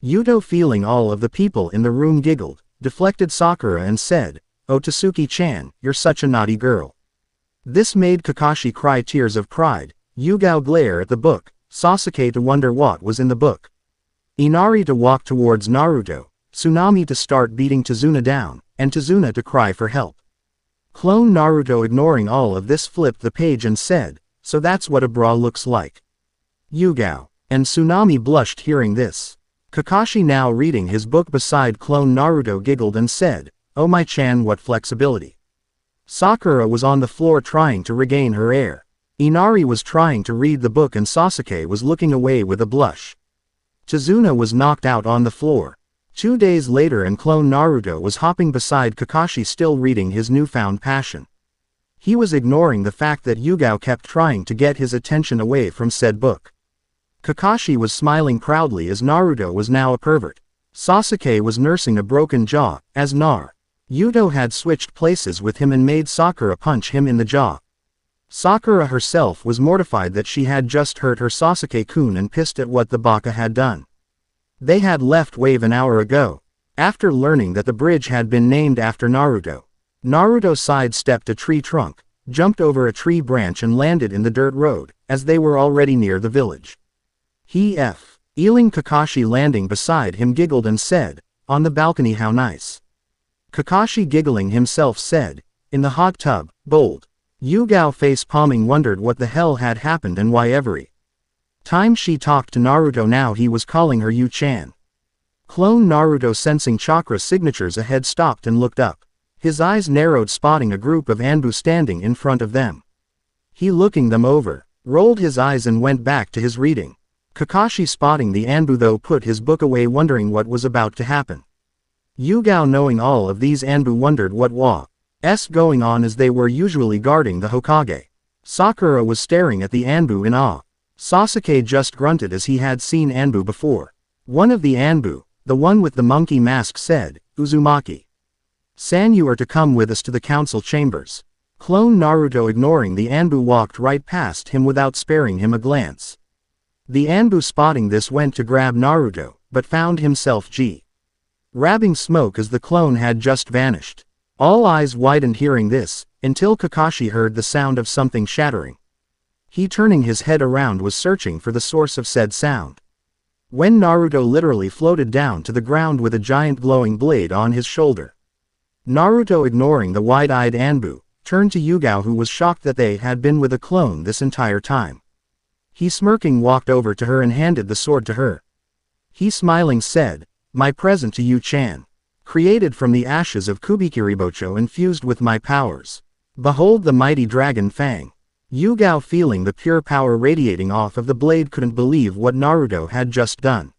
Yuto feeling all of the people in the room giggled, deflected Sakura and said, "Oh Tatsuki-chan, you're such a naughty girl." This made Kakashi cry tears of pride, Yugao glare at the book, Sasuke to wonder what was in the book. Inari to walk towards Naruto, Tsunami to start beating Tazuna down, and Tazuna to cry for help. Clone Naruto ignoring all of this flipped the page and said, "So that's what a bra looks like." Yugao and Tsunami blushed hearing this. Kakashi now reading his book beside Clone Naruto giggled and said, "Oh my chan what flexibility." Sakura was on the floor trying to regain her air. Inari was trying to read the book and Sasuke was looking away with a blush. Tazuna was knocked out on the floor. 2 days later and Clone Naruto was hopping beside Kakashi still reading his newfound passion. He was ignoring the fact that Yugao kept trying to get his attention away from said book. Kakashi was smiling proudly as Naruto was now a pervert. Sasuke was nursing a broken jaw, as Yuto had switched places with him and made Sakura punch him in the jaw. Sakura herself was mortified that she had just hurt her Sasuke-kun and pissed at what the baka had done. They had left Wave an hour ago. After learning that the bridge had been named after Naruto, Naruto sidestepped a tree trunk, jumped over a tree branch and landed in the dirt road, as they were already near the village. Ealing Kakashi landing beside him giggled and said, "On the balcony how nice." Kakashi giggling himself said, "In the hot tub, bold." Yugao face palming wondered what the hell had happened and why every time she talked to Naruto now he was calling her Yu-chan. Clone Naruto sensing chakra signatures ahead stopped and looked up. His eyes narrowed spotting a group of Anbu standing in front of them. He looking them over, rolled his eyes and went back to his reading. Kakashi spotting the Anbu though put his book away wondering what was about to happen. Yugao knowing all of these Anbu wondered what was going on as they were usually guarding the Hokage. Sakura was staring at the Anbu in awe. Sasuke just grunted as he had seen Anbu before. One of the Anbu, the one with the monkey mask said, "Uzumaki-san you are to come with us to the council chambers." Clone Naruto ignoring the Anbu walked right past him without sparing him a glance. The Anbu spotting this went to grab Naruto, but found himself grabbing smoke as the clone had just vanished. All eyes widened hearing this, until Kakashi heard the sound of something shattering. He turning his head around was searching for the source of said sound. When Naruto literally floated down to the ground with a giant glowing blade on his shoulder. Naruto ignoring the wide-eyed Anbu, turned to Yugao who was shocked that they had been with a clone this entire time. He smirking walked over to her and handed the sword to her. He smiling said, "My present to Yu-chan. Created from the ashes of Kubikiribocho infused with my powers. Behold the mighty dragon fang." Yugao feeling the pure power radiating off of the blade couldn't believe what Naruto had just done.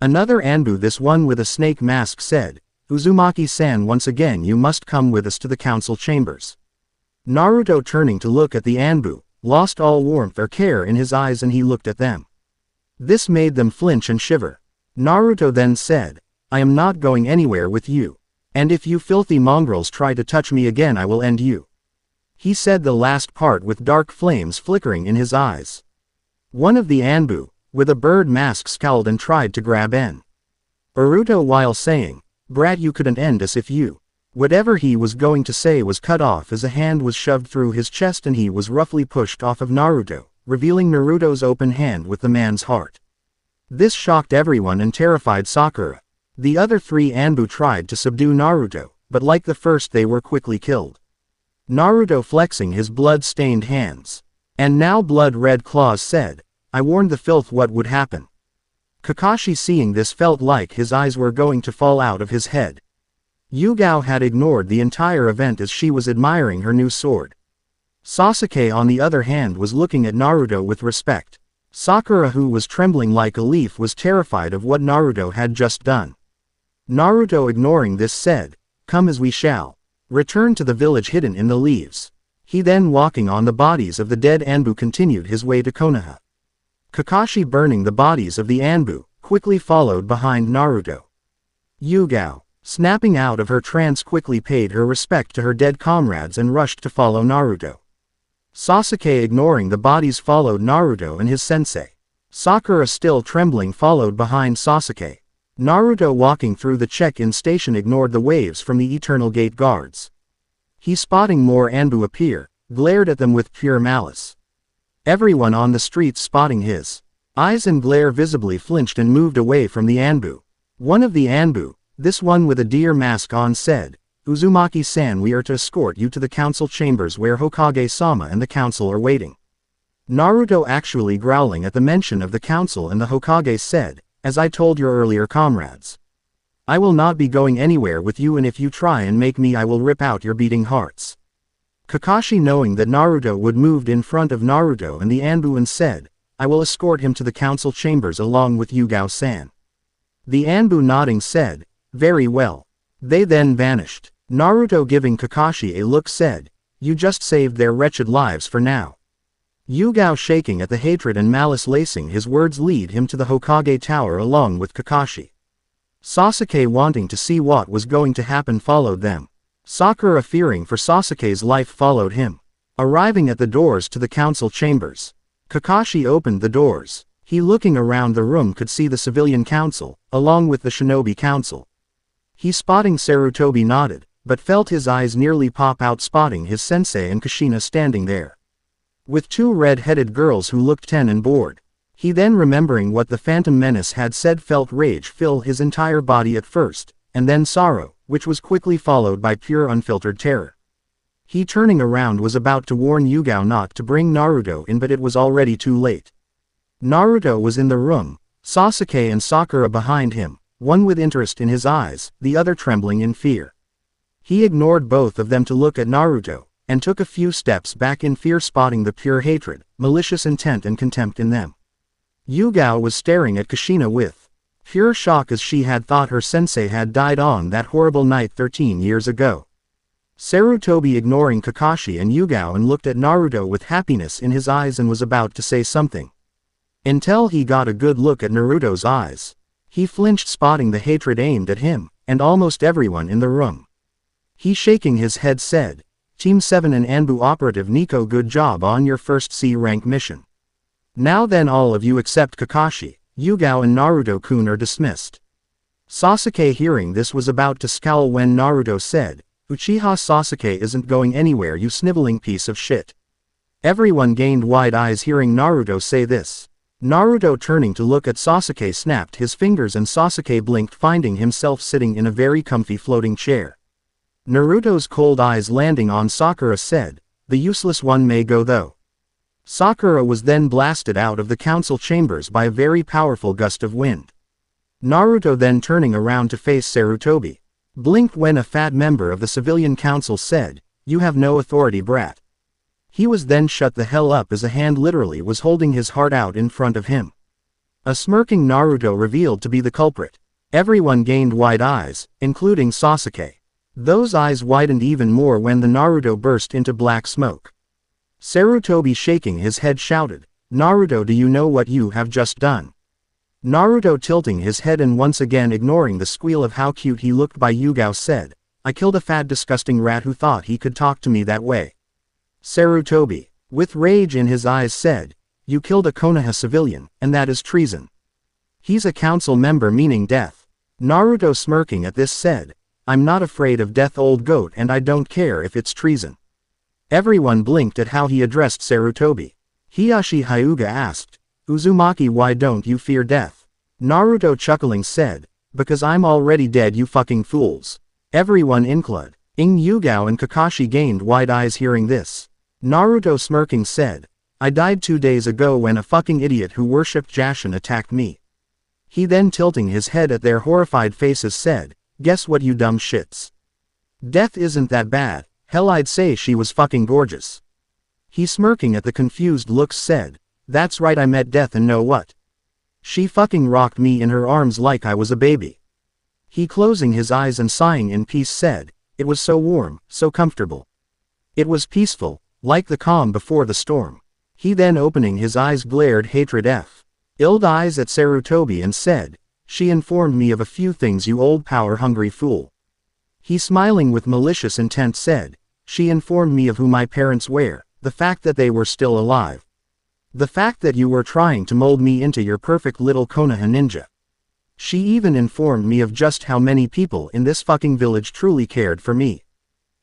Another Anbu this one with a snake mask said, "Uzumaki-san once again you must come with us to the council chambers." Naruto turning to look at the Anbu, lost all warmth or care in his eyes and he looked at them. This made them flinch and shiver. Naruto then said, I am not going anywhere with you. And if you filthy mongrels try to touch me again I will end you. He said the last part with dark flames flickering in his eyes. One of the Anbu, with a bird mask, scowled and tried to grab Naruto while saying, Brat, you couldn't end us if you. Whatever he was going to say was cut off as a hand was shoved through his chest and he was roughly pushed off of Naruto, revealing Naruto's open hand with the man's heart. This shocked everyone and terrified Sakura. The other 3 Anbu tried to subdue Naruto, but like the first they were quickly killed. Naruto flexing his blood-stained hands. And now blood-red claws said, I warned the filth what would happen. Kakashi seeing this felt like his eyes were going to fall out of his head. Yugao had ignored the entire event as she was admiring her new sword. Sasuke on the other hand was looking at Naruto with respect. Sakura, who was trembling like a leaf, was terrified of what Naruto had just done. Naruto, ignoring this, said, Come as we shall. Return to the village hidden in the leaves. He then, walking on the bodies of the dead Anbu, continued his way to Konoha. Kakashi, burning the bodies of the Anbu, quickly followed behind Naruto. Yugao, snapping out of her trance, quickly paid her respect to her dead comrades and rushed to follow Naruto. Sasuke, ignoring the bodies, followed Naruto and his sensei. Sakura, still trembling, followed behind Sasuke. Naruto, walking through the check-in station, ignored the waves from the Eternal Gate guards. He, spotting more Anbu appear, glared at them with pure malice. Everyone on the streets, spotting his eyes and glare, visibly flinched and moved away from the Anbu. One of the Anbu, this one with a deer mask on, said, Uzumaki-san, we are to escort you to the council chambers where Hokage-sama and the council are waiting. Naruto, actually growling at the mention of the council and the Hokage, said, As I told your earlier comrades, I will not be going anywhere with you, and if you try and make me I will rip out your beating hearts. Kakashi, knowing that Naruto would, moved in front of Naruto and the Anbu and said, I will escort him to the council chambers along with Yugao-san. The Anbu, nodding, said, Very well. They then vanished. Naruto, giving Kakashi a look, said, You just saved their wretched lives for now. Yugao, shaking at the hatred and malice lacing his words, lead him to the Hokage tower along with Kakashi. Sasuke, wanting to see what was going to happen, followed them. Sakura, fearing for Sasuke's life, followed him. Arriving at the doors to the council chambers, Kakashi opened the doors. He, looking around the room, could see the civilian council, along with the shinobi council. He, spotting Sarutobi, nodded, but felt his eyes nearly pop out, spotting his sensei and Kushina standing there, with 2 red-headed girls who looked 10 and bored. He then, remembering what the Phantom Menace had said, felt rage fill his entire body at first, and then sorrow, which was quickly followed by pure unfiltered terror. He, turning around, was about to warn Yugao not to bring Naruto in, but it was already too late. Naruto was in the room, Sasuke and Sakura behind him, one with interest in his eyes, the other trembling in fear. He ignored both of them to look at Naruto, and took a few steps back in fear, spotting the pure hatred, malicious intent and contempt in them. Yugao was staring at Kushina with pure shock, as she had thought her sensei had died on that horrible night 13 years ago. Sarutobi, ignoring Kakashi and Yugao, and looked at Naruto with happiness in his eyes and was about to say something, until he got a good look at Naruto's eyes. He flinched, spotting the hatred aimed at him, and almost everyone in the room. He, shaking his head, said, Team 7 and Anbu Operative Nico, good job on your first C-rank mission. Now then, all of you except Kakashi, Yugao and Naruto-kun are dismissed. Sasuke, hearing this, was about to scowl when Naruto said, Uchiha Sasuke isn't going anywhere, you sniveling piece of shit. Everyone gained wide eyes hearing Naruto say this. Naruto, turning to look at Sasuke, snapped his fingers and Sasuke blinked, finding himself sitting in a very comfy floating chair. Naruto's cold eyes landing on Sakura, said, The useless one may go though. Sakura was then blasted out of the council chambers by a very powerful gust of wind. Naruto, then turning around to face Sarutobi, blinked when a fat member of the civilian council said, You have no authority, brat. He was then shut the hell up as a hand literally was holding his heart out in front of him. A smirking Naruto revealed to be the culprit. Everyone gained wide eyes, including Sasuke. Those eyes widened even more when the Naruto burst into black smoke. Sarutobi, shaking his head, shouted, Naruto, do you know what you have just done? Naruto tilting his head and once again ignoring the squeal of how cute he looked by Yugao said, I killed a fat disgusting rat who thought he could talk to me that way. Sarutobi, with rage in his eyes said, you killed a Konoha civilian, and that is treason. He's a council member meaning death. Naruto smirking at this said, I'm not afraid of death old goat and I don't care if it's treason. Everyone blinked at how he addressed Sarutobi. Hiyashi Hyuga asked, Uzumaki why don't you fear death? Naruto chuckling said, because I'm already dead you fucking fools. Everyone including Yugao and Kakashi gained wide eyes hearing this. Naruto smirking said, I died 2 days ago when a fucking idiot who worshipped Jashin attacked me. He then tilting his head at their horrified faces said, guess what you dumb shits. Death isn't that bad, hell I'd say she was fucking gorgeous. He smirking at the confused looks said, that's right I met death and know what? She fucking rocked me in her arms like I was a baby. He closing his eyes and sighing in peace said, it was so warm, so comfortable. It was peaceful, like the calm before the storm. He then opening his eyes glared hatred filled eyes at Sarutobi and said, she informed me of a few things you old power-hungry fool. He smiling with malicious intent said, she informed me of who my parents were, the fact that they were still alive. The fact that you were trying to mold me into your perfect little Konoha ninja. She even informed me of just how many people in this fucking village truly cared for me.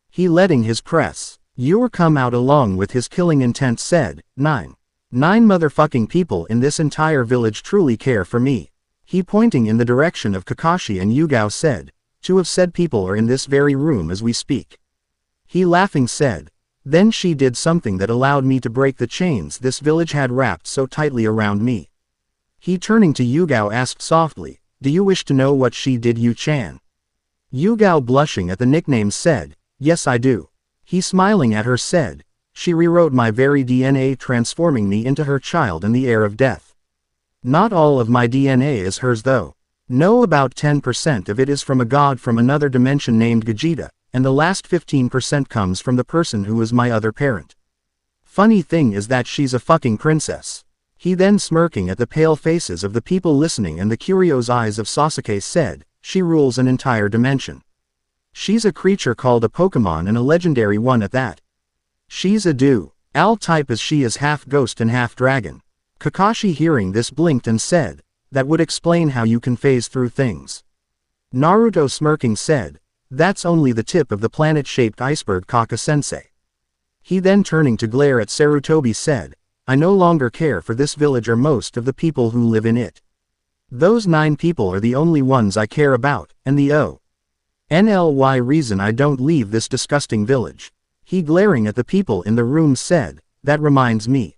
He letting his press your come out along with his killing intent said, 9 motherfucking people in this entire village truly care for me. He pointing in the direction of Kakashi and Yugao said, 2 of said people are in this very room as we speak. He laughing said, then she did something that allowed me to break the chains this village had wrapped so tightly around me. He turning to Yugao asked softly, do you wish to know what she did Yu-chan? Yugao blushing at the nickname said, yes I do. He smiling at her said, she rewrote my very DNA transforming me into her child in the air of death. Not all of my DNA is hers though. No, about 10% of it is from a god from another dimension named Gogeta, and the last 15% comes from the person who is my other parent. Funny thing is that she's a fucking princess. He then smirking at the pale faces of the people listening and the curious eyes of Sasuke said, she rules an entire dimension. She's a creature called a Pokemon and a legendary one at that. She's a dual type as she is half ghost and half dragon. Kakashi hearing this blinked and said, that would explain how you can phase through things. Naruto smirking said, that's only the tip of the planet-shaped iceberg Kaka-sensei. He then turning to glare at Sarutobi said, I no longer care for this village or most of the people who live in it. Those 9 people are the only ones I care about, and the only reason I don't leave this disgusting village. He glaring at the people in the room said, that reminds me.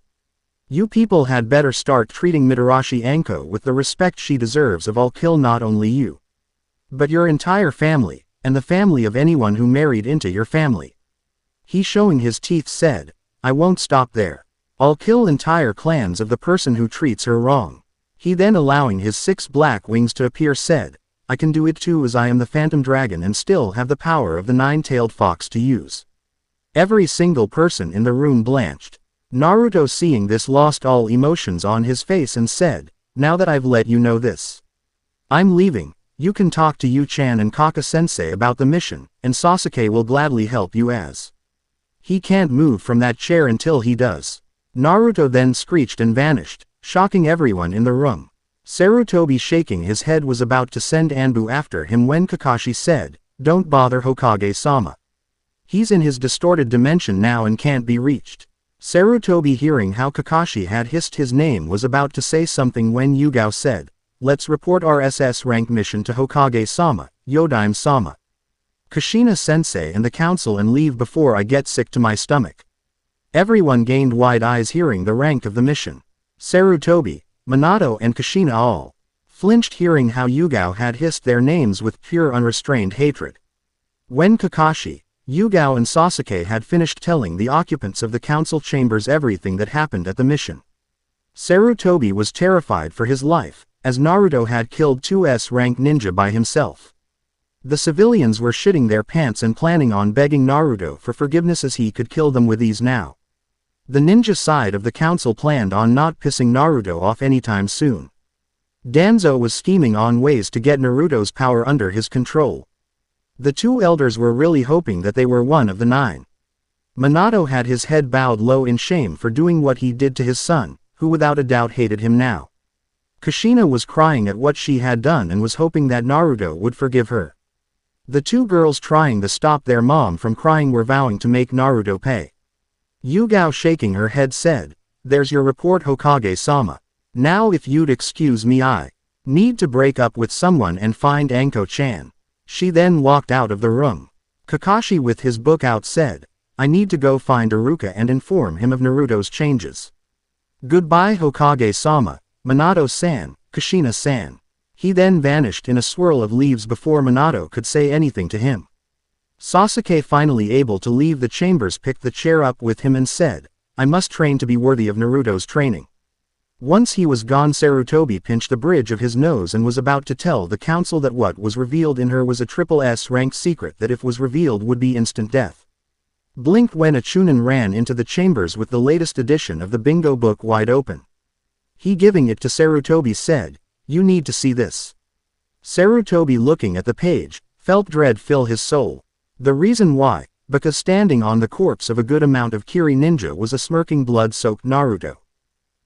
You people had better start treating Mitarashi Anko with the respect she deserves of all kill not only you, but your entire family, and the family of anyone who married into your family. He showing his teeth said, I won't stop there. I'll kill entire clans of the person who treats her wrong. He then allowing his 6 black wings to appear said, I can do it too as I am the phantom dragon and still have the power of the 9-tailed fox to use. Every single person in the room blanched. Naruto seeing this lost all emotions on his face and said, now that I've let you know this, I'm leaving. You can talk to Yu-chan and Kaka-sensei about the mission, and Sasuke will gladly help you as he can't move from that chair until he does. Naruto then screeched and vanished, shocking everyone in the room. Sarutobi shaking his head was about to send Anbu after him when Kakashi said, don't bother Hokage-sama. He's in his distorted dimension now and can't be reached. Sarutobi hearing how Kakashi had hissed his name was about to say something when Yugao said, let's report our SS rank mission to Hokage-sama, Yodaime-sama, Kushina-sensei and the council and leave before I get sick to my stomach. Everyone gained wide eyes hearing the rank of the mission. Sarutobi, Minato and Kushina all flinched hearing how Yugao had hissed their names with pure unrestrained hatred. When Kakashi, Yugao and Sasuke had finished telling the occupants of the council chambers everything that happened at the mission, Sarutobi was terrified for his life, as Naruto had killed 2 S-rank ninja by himself. The civilians were shitting their pants and planning on begging Naruto for forgiveness as he could kill them with ease now. The ninja side of the council planned on not pissing Naruto off anytime soon. Danzo was scheming on ways to get Naruto's power under his control. The two elders were really hoping that they were one of the 9. Minato had his head bowed low in shame for doing what he did to his son, who without a doubt hated him now. Kushina was crying at what she had done and was hoping that Naruto would forgive her. The two girls trying to stop their mom from crying were vowing to make Naruto pay. Yugao shaking her head said, "There's your report, Hokage-sama. Now if you'd excuse me, I need to break up with someone and find Anko-chan." She then walked out of the room. Kakashi with his book out said, "I need to go find Iruka and inform him of Naruto's changes." "Goodbye, Hokage-sama, Minato-san, Kushina-san." He then vanished in a swirl of leaves before Minato could say anything to him. Sasuke, finally able to leave the chambers, picked the chair up with him and said, "I must train to be worthy of Naruto's training." Once he was gone, Sarutobi pinched the bridge of his nose and was about to tell the council that what was revealed in her was a triple S rank secret that if was revealed would be instant death. Blinked when a Chunin ran into the chambers with the latest edition of the bingo book wide open. He, giving it to Sarutobi, said, "You need to see this." Sarutobi, looking at the page, felt dread fill his soul. The reason why? Because standing on the corpse of a good amount of Kiri ninja was a smirking blood-soaked Naruto.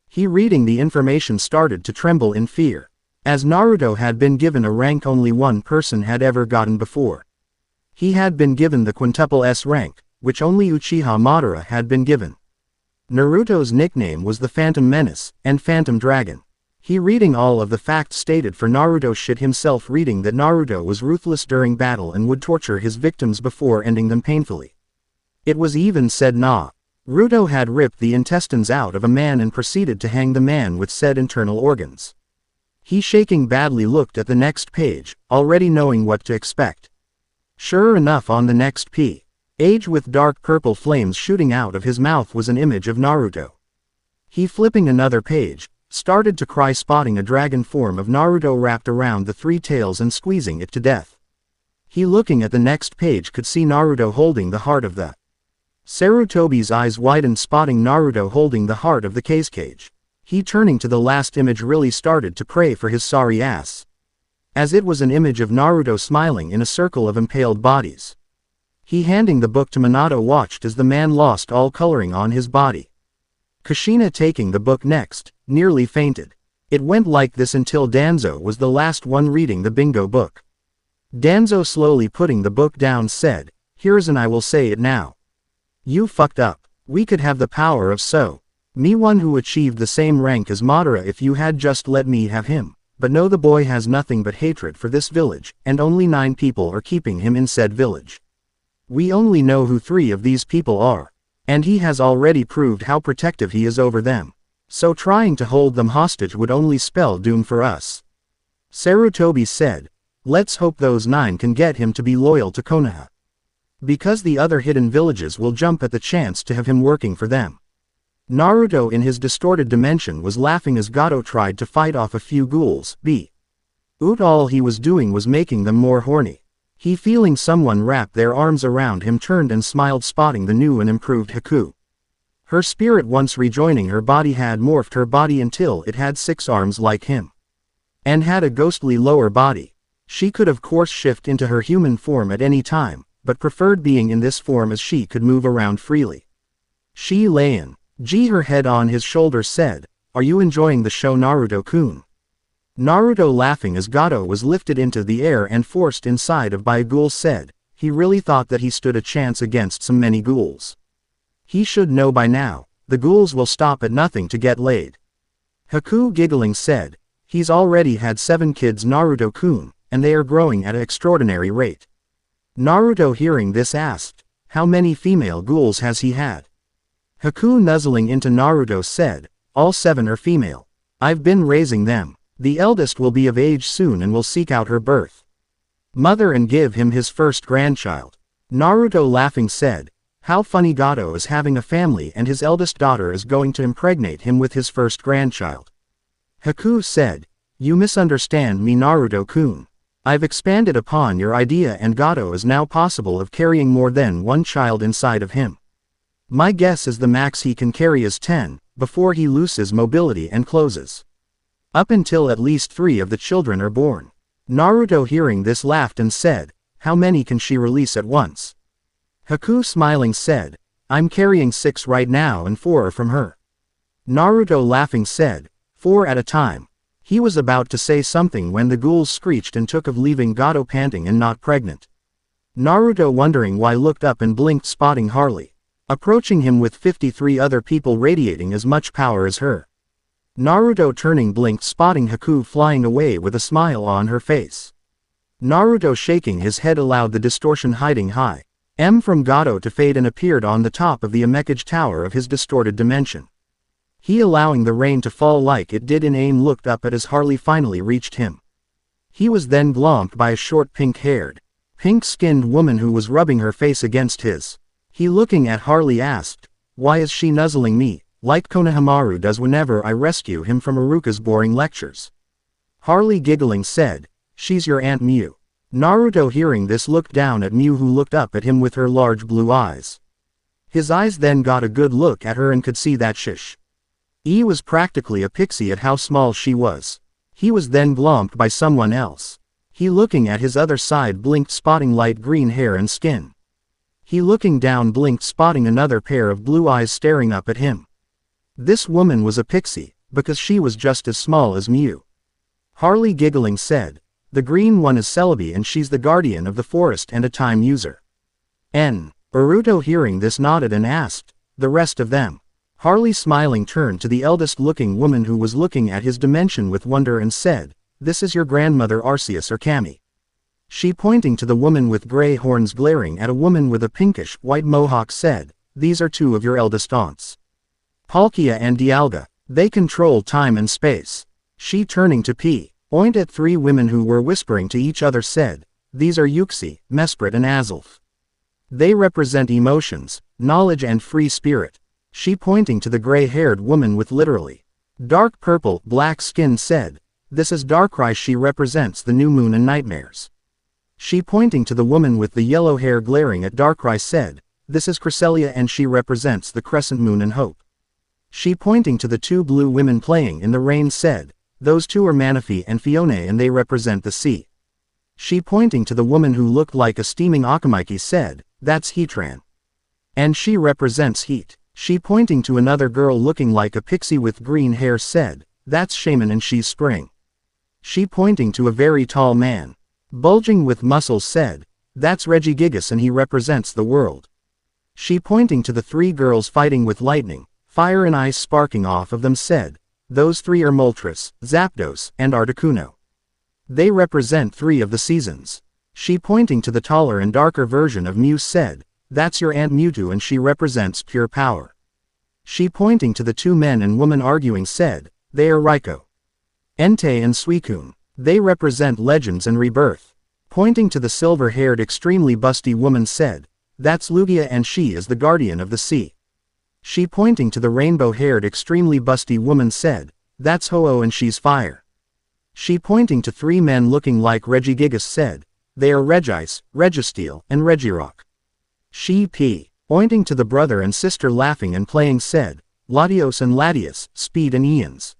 He, reading the information, started to tremble in fear. As Naruto had been given a rank only one person had ever gotten before. He had been given the quintuple S rank, which only Uchiha Madara had been given. Naruto's nickname was the Phantom Menace, and Phantom Dragon. He, reading all of the facts stated for Naruto, shit himself reading that Naruto was ruthless during battle and would torture his victims before ending them painfully. It was even said Naruto had ripped the intestines out of a man and proceeded to hang the man with said internal organs. He, shaking badly, looked at the next page, already knowing what to expect. Sure enough, on the next page with dark purple flames shooting out of his mouth was an image of Naruto. He, flipping another page, started to cry, spotting a dragon form of Naruto wrapped around the 3 tails and squeezing it to death. He, looking at the next page, could see Naruto holding the heart of the. Sarutobi's eyes widened, spotting Naruto holding the heart of the cage. He, turning to the last image, really started to pray for his sorry ass. As it was an image of Naruto smiling in a circle of impaled bodies. He, handing the book to Minato, watched as the man lost all coloring on his body. Kushina, taking the book next, nearly fainted. It went like this until Danzo was the last one reading the bingo book. Danzo, slowly putting the book down, said, "Here's and I will say it now. You fucked up. We could have the power of me one who achieved the same rank as Madara if you had just let me have him, but no, the boy has nothing but hatred for this village, and only 9 people are keeping him in said village. We only know who 3 of these people are. And he has already proved how protective he is over them. So trying to hold them hostage would only spell doom for us." Sarutobi said, "Let's hope those 9 can get him to be loyal to Konoha. Because the other hidden villages will jump at the chance to have him working for them." Naruto, in his distorted dimension, was laughing as Gato tried to fight off a few ghouls. All he was doing was making them more horny. He, feeling someone wrap their arms around him, turned and smiled, spotting the new and improved Haku. Her spirit, once rejoining her body, had morphed her body until it had 6 arms like him. And had a ghostly lower body. She could of course shift into her human form at any time, but preferred being in this form as she could move around freely. She, laying her head on his shoulder, said, "Are you enjoying the show, Naruto-kun?" Naruto, laughing as Gato was lifted into the air and forced inside of by a ghoul, said, he really thought that he stood a chance against so many ghouls. He should know by now, the ghouls will stop at nothing to get laid. Haku, giggling, said, "He's already had 7 kids, Naruto-kun, and they are growing at an extraordinary rate." Naruto, hearing this, asked, "How many female ghouls has he had?" Haku, nuzzling into Naruto, said, "All 7 are female. I've been raising them. The eldest will be of age soon and will seek out her birth mother and give him his first grandchild." Naruto, laughing, said, "How funny, Gato is having a family and his eldest daughter is going to impregnate him with his first grandchild." Haku said, "You misunderstand me, Naruto-kun. I've expanded upon your idea and Gato is now possible of carrying more than 1 child inside of him. My guess is the max he can carry is 10, before he loses mobility and closes." Up until at least 3 of the children are born. Naruto hearing this laughed and said, how many can she release at once? Haku smiling said, I'm carrying 6 right now and 4 are from her. Naruto laughing said, 4 at a time. He was about to say something when the ghouls screeched and took of leaving Gato panting and not pregnant. Naruto wondering why looked up and blinked spotting Harley, approaching him with 53 other people radiating as much power as her. Naruto turning blinked spotting Haku flying away with a smile on her face. Naruto shaking his head allowed the distortion hiding high. M from Gato to fade and appeared on the top of the Amekage tower of his distorted dimension. He allowing the rain to fall like it did in aim looked up at as Harley finally reached him. He was then glomped by a short pink-haired, pink-skinned woman who was rubbing her face against his. He looking at Harley asked, why is she nuzzling me, like Konohamaru does whenever I rescue him from Iruka's boring lectures? Harley giggling said, she's your Aunt Mew. Naruto hearing this looked down at Mew who looked up at him with her large blue eyes. His eyes then got a good look at her and could see that she was practically a pixie at how small she was. He was then glomped by someone else. He looking at his other side blinked spotting light green hair and skin. He looking down blinked spotting another pair of blue eyes staring up at him. This woman was a pixie, because she was just as small as Mew. Harley giggling said, the green one is Celebi and she's the guardian of the forest and a time user. Naruto hearing this nodded and asked, the rest of them? Harley smiling turned to the eldest looking woman who was looking at his dimension with wonder and said, this is your grandmother Arceus or Kami. She pointing to the woman with gray horns glaring at a woman with a pinkish white mohawk said, these are 2 of your eldest aunts. Palkia and Dialga, they control time and space. She turning to point at 3 women who were whispering to each other said, these are Yuxi, Mesprit and Azulf. They represent emotions, knowledge and free spirit. She pointing to the gray-haired woman with literally dark purple, black skin said, this is Darkrai she represents the new moon and nightmares. She pointing to the woman with the yellow hair glaring at Darkrai said, this is Cresselia and she represents the crescent moon and hope. She pointing to the 2 blue women playing in the rain said, those 2 are Manaphy and Fiona and they represent the sea. She pointing to the woman who looked like a steaming Akamiki said, that's Heatran. And she represents heat. She pointing to another girl looking like a pixie with green hair said, that's Shaman and she's spring. She pointing to a very tall man, bulging with muscles said, that's Regigigas and he represents the world. She pointing to the 3 girls fighting with lightning, fire and ice sparking off of them said, those 3 are Moltres, Zapdos, and Articuno. They represent 3 of the seasons. She pointing to the taller and darker version of Mew said, that's your Aunt Mewtwo and she represents pure power. She pointing to the 2 men and woman arguing said, they are Raikou, Entei and Suicune. They represent legends and rebirth. Pointing to the silver-haired extremely busty woman said, that's Lugia and she is the guardian of the sea. She pointing to the rainbow-haired extremely busty woman said, that's Ho-Oh and she's fire. She pointing to 3 men looking like Regigigas said, they are Regice, Registeel, and Regirock. She pointing to the brother and sister laughing and playing said, Latios and Latias, Speed and Eons.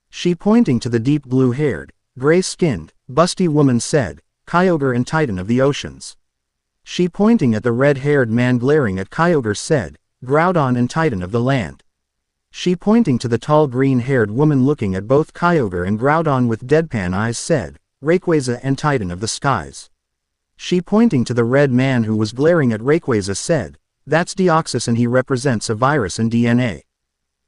She pointing to the deep blue-haired, gray-skinned, busty woman said, Kyogre and Titan of the Oceans. She pointing at the red-haired man glaring at Kyogre said, Groudon and Titan of the Land. She pointing to the tall green-haired woman looking at both Kyogre and Groudon with deadpan eyes said, Rayquaza and Titan of the Skies. She pointing to the red man who was glaring at Rayquaza said, that's Deoxys and he represents a virus and DNA.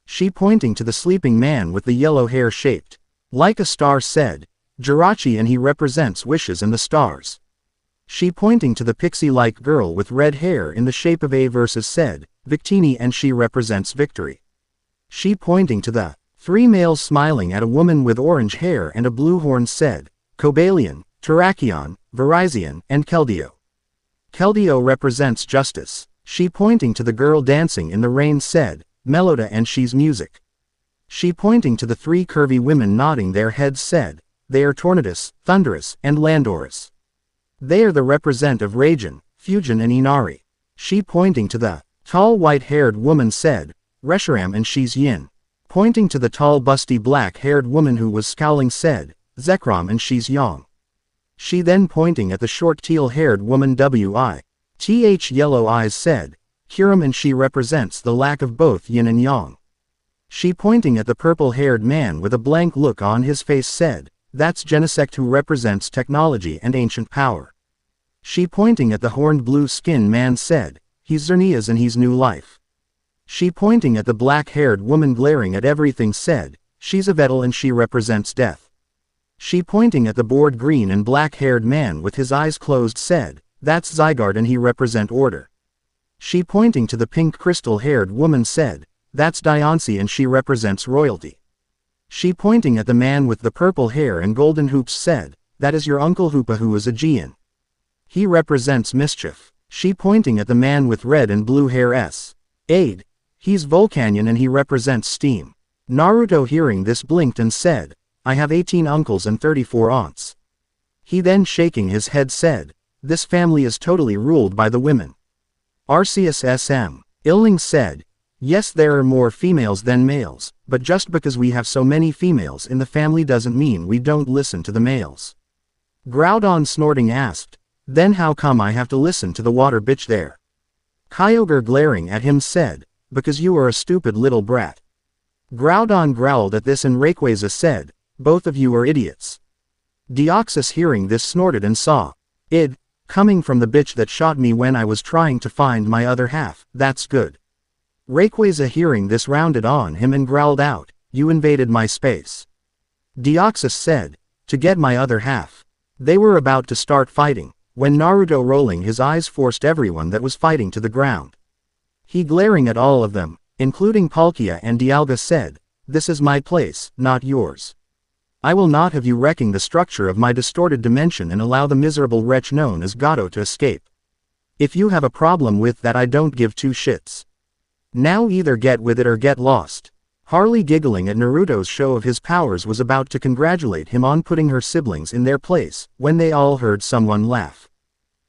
She pointing to the sleeping man with the yellow hair shaped like a star said, Jirachi and he represents wishes and the stars. She pointing to the pixie-like girl with red hair in the shape of a versus said, Victini and she represents victory. She pointing to the 3 males smiling at a woman with orange hair and a blue horn said, Cobalion, Terrakion, Virizion, and Keldeo. Keldeo represents justice. She pointing to the girl dancing in the rain said, Meloda and she's music. She pointing to the 3 curvy women nodding their heads said, they are Tornadus, Thundurus, and Landorus. They are the represent of Raijin, Fusion and Inari. She pointing to the tall white-haired woman said, Reshiram and she's Yin. Pointing to the tall busty black-haired woman who was scowling said, Zekrom and she's young. She then pointing at the short teal-haired woman with yellow eyes said, Kiram and she represents the lack of both yin and yang. She pointing at the purple-haired man with a blank look on his face said, that's Genesect who represents technology and ancient power. She pointing at the horned blue-skinned man said, he's Xerneas and he's new life. She pointing at the black-haired woman glaring at everything said, she's Avedal and she represents death. She pointing at the bored green and black-haired man with his eyes closed said, that's Zygarde and he represent order. She pointing to the pink crystal-haired woman said, that's Diancie and she represents royalty. She pointing at the man with the purple hair and golden hoops said, that is your Uncle Hoopa who is Aegean. He represents mischief. She pointing at the man with red and blue hair Aid. He's Volcanion and he represents steam. Naruto hearing this blinked and said, I have 18 uncles and 34 aunts. He then shaking his head said, this family is totally ruled by the women. Arceus SM. Illing said, yes there are more females than males, but just because we have so many females in the family doesn't mean we don't listen to the males. Groudon snorting asked, then how come I have to listen to the water bitch there? Kyogre glaring at him said, because you are a stupid little brat. Groudon growled at this and Rayquaza said, both of you are idiots. Deoxys hearing this snorted and saw, coming from the bitch that shot me when I was trying to find my other half, that's good. Rayquaza hearing this rounded on him and growled out, you invaded my space. Deoxys said, to get my other half. They were about to start fighting, when Naruto rolling his eyes forced everyone that was fighting to the ground. He glaring at all of them, including Palkia and Dialga said, this is my place, not yours. I will not have you wrecking the structure of my distorted dimension and allow the miserable wretch known as Gato to escape. If you have a problem with that I don't give two shits. Now either get with it or get lost. Harley giggling at Naruto's show of his powers was about to congratulate him on putting her siblings in their place, when they all heard someone laugh.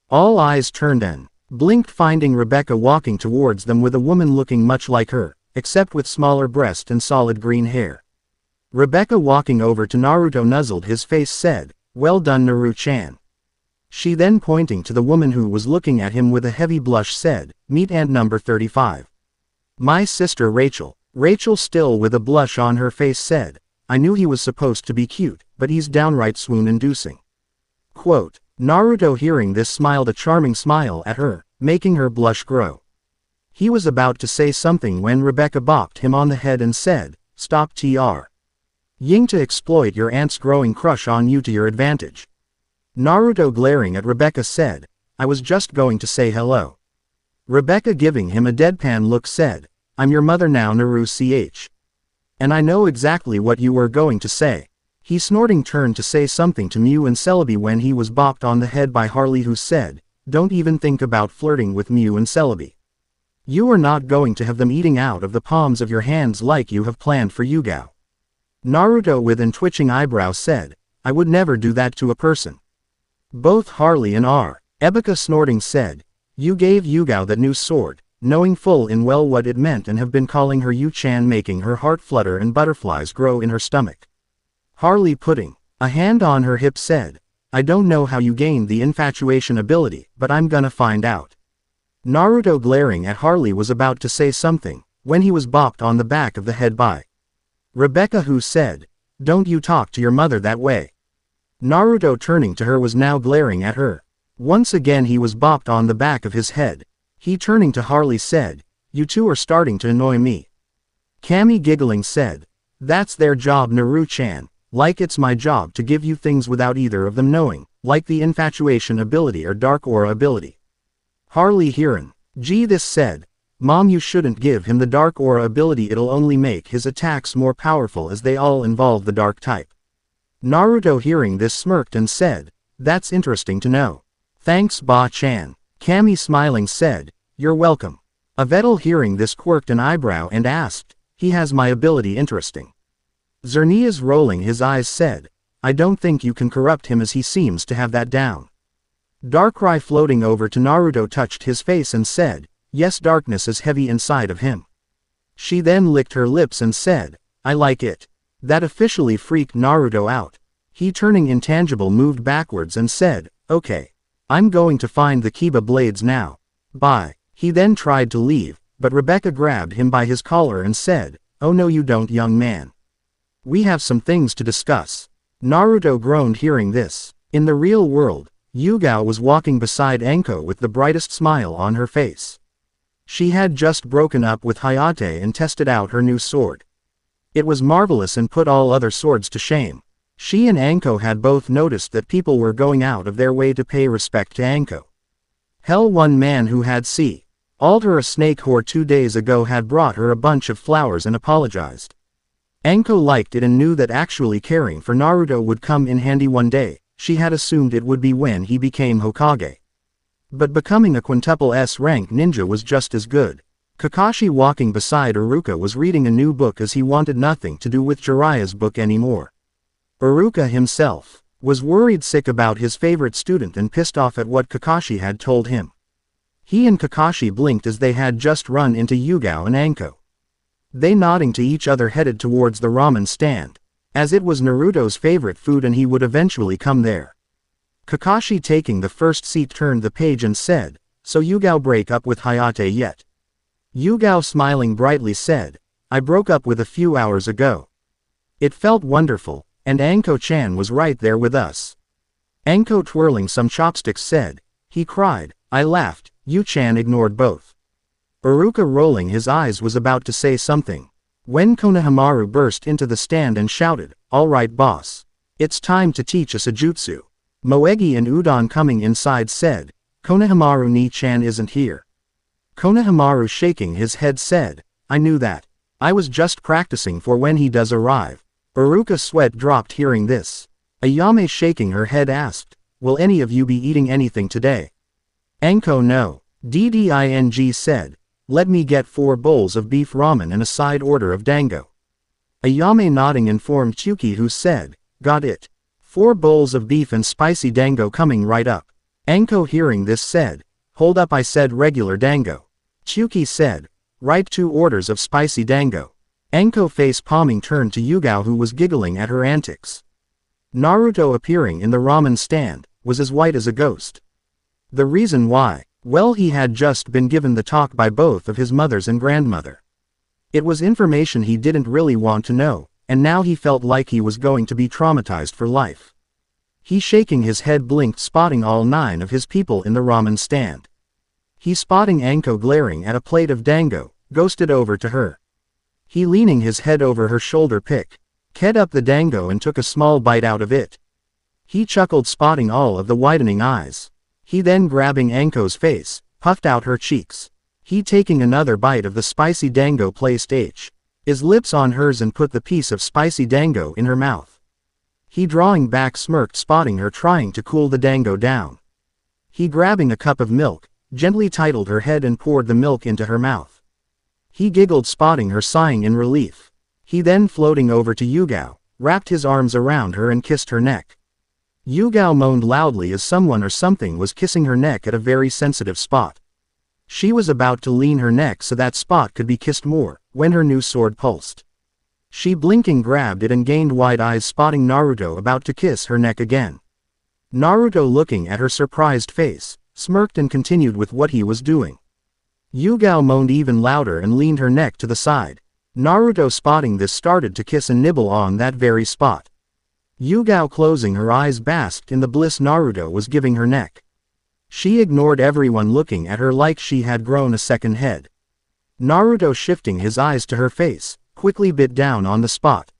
All eyes turned and blinked finding Rebecca walking towards them with a woman looking much like her, except with smaller breast and solid green hair. Rebecca walking over to Naruto nuzzled his face said, well done Naru-chan. She then pointing to the woman who was looking at him with a heavy blush said, meet Aunt number 35. My sister Rachel. Rachel still with a blush on her face said, I knew he was supposed to be cute, but he's downright swoon-inducing. Quote, Naruto hearing this smiled a charming smile at her, making her blush grow. He was about to say something when Rebecca bopped him on the head and said, stop Ying to exploit your aunt's growing crush on you to your advantage. Naruto glaring at Rebecca said, I was just going to say hello. Rebecca giving him a deadpan look said, I'm your mother now Naru-ch. And I know exactly what you were going to say. He snorting turned to say something to Mew and Celebi when he was bopped on the head by Harley who said, don't even think about flirting with Mew and Celebi. You are not going to have them eating out of the palms of your hands like you have planned for Yugao. Naruto with an twitching eyebrow said, I would never do that to a person. Both Harley and Ebika snorting said, you gave Yugao that new sword, knowing full in well what it meant and have been calling her Yu-chan making her heart flutter and butterflies grow in her stomach. Harley putting a hand on her hip said, I don't know how you gained the infatuation ability, but I'm gonna find out. Naruto glaring at Harley was about to say something, when he was bopped on the back of the head by Rebecca who said, don't you talk to your mother that way. Naruto turning to her was now glaring at her. Once again he was bopped on the back of his head. He turning to Harley said, you two are starting to annoy me. Cammy giggling said, that's their job Naru-chan, like it's my job to give you things without either of them knowing, like the infatuation ability or dark aura ability. Harley hearing, this said, Mom you shouldn't give him the dark aura ability it'll only make his attacks more powerful as they all involve the dark type. Naruto hearing this smirked and said, that's interesting to know. Thanks Ba-chan. Cammy smiling said, you're welcome. Avedal hearing this quirked an eyebrow and asked, he has my ability interesting. Xerneas rolling his eyes said, I don't think you can corrupt him as he seems to have that down. Darkrai floating over to Naruto touched his face and said, yes darkness is heavy inside of him. She then licked her lips and said, I like it. That officially freaked Naruto out. He turning intangible moved backwards and said, okay. I'm going to find the Kiba blades now. Bye. He then tried to leave, but Rebecca grabbed him by his collar and said, oh no you don't young man. We have some things to discuss. Naruto groaned hearing this. In the real world, Yugao was walking beside Anko with the brightest smile on her face. She had just broken up with Hayate and tested out her new sword. It was marvelous and put all other swords to shame. She and Anko had both noticed that people were going out of their way to pay respect to Anko. Hell, one man who had Alter a snake whore 2 days ago had brought her a bunch of flowers and apologized. Anko liked it and knew that actually caring for Naruto would come in handy one day. She had assumed it would be when he became Hokage. But becoming a quintuple S rank ninja was just as good. Kakashi walking beside Iruka was reading a new book as he wanted nothing to do with Jiraiya's book anymore. Iruka himself was worried sick about his favorite student and pissed off at what Kakashi had told him. He and Kakashi blinked as they had just run into Yugao and Anko. They nodding to each other headed towards the ramen stand, as it was Naruto's favorite food and he would eventually come there. Kakashi taking the first seat turned the page and said, so Yugao break up with Hayate yet? Yugao smiling brightly said, I broke up with a few hours ago. It felt wonderful, and Anko-chan was right there with us. Anko twirling some chopsticks said, he cried. I laughed. Yu-chan ignored both. Iruka rolling his eyes was about to say something, when Konohamaru burst into the stand and shouted, all right boss. It's time to teach a Sajutsu. Moegi and Udon coming inside said, Konohamaru ni-chan isn't here. Konohamaru shaking his head said, I knew that. I was just practicing for when he does arrive. Iruka's sweat dropped hearing this. Ayame shaking her head asked, will any of you be eating anything today? Anko no. Dding said, let me get 4 bowls of beef ramen and a side order of dango. Ayame nodding informed Chuki who said, got it. 4 bowls of beef and spicy dango coming right up. Anko hearing this said, hold up I said regular dango. Chuki said, right 2 orders of spicy dango. Anko face palming turned to Yugao who was giggling at her antics. Naruto appearing in the ramen stand, was as white as a ghost. The reason why? Well, he had just been given the talk by both of his mothers and grandmother. It was information he didn't really want to know, and now he felt like he was going to be traumatized for life. He shaking his head blinked spotting all 9 of his people in the ramen stand. He spotting Anko glaring at a plate of dango, ghosted over to her. He leaning his head over her shoulder picked up the dango and took a small bite out of it. He chuckled spotting all of the widening eyes. He then grabbing Anko's face, puffed out her cheeks. He taking another bite of the spicy dango placed his lips on hers and put the piece of spicy dango in her mouth. He drawing back smirked spotting her trying to cool the dango down. He grabbing a cup of milk, gently titled her head and poured the milk into her mouth. He giggled spotting her sighing in relief. He then floating over to Yugao, wrapped his arms around her and kissed her neck. Yugao moaned loudly as someone or something was kissing her neck at a very sensitive spot. She was about to lean her neck so that spot could be kissed more, when her new sword pulsed. She blinking grabbed it and gained wide eyes spotting Naruto about to kiss her neck again. Naruto looking at her surprised face, smirked and continued with what he was doing. Yugao moaned even louder and leaned her neck to the side. Naruto spotting this started to kiss and nibble on that very spot. Yugao closing her eyes basked in the bliss Naruto was giving her neck. She ignored everyone looking at her like she had grown a second head. Naruto shifting his eyes to her face, quickly bit down on the spot,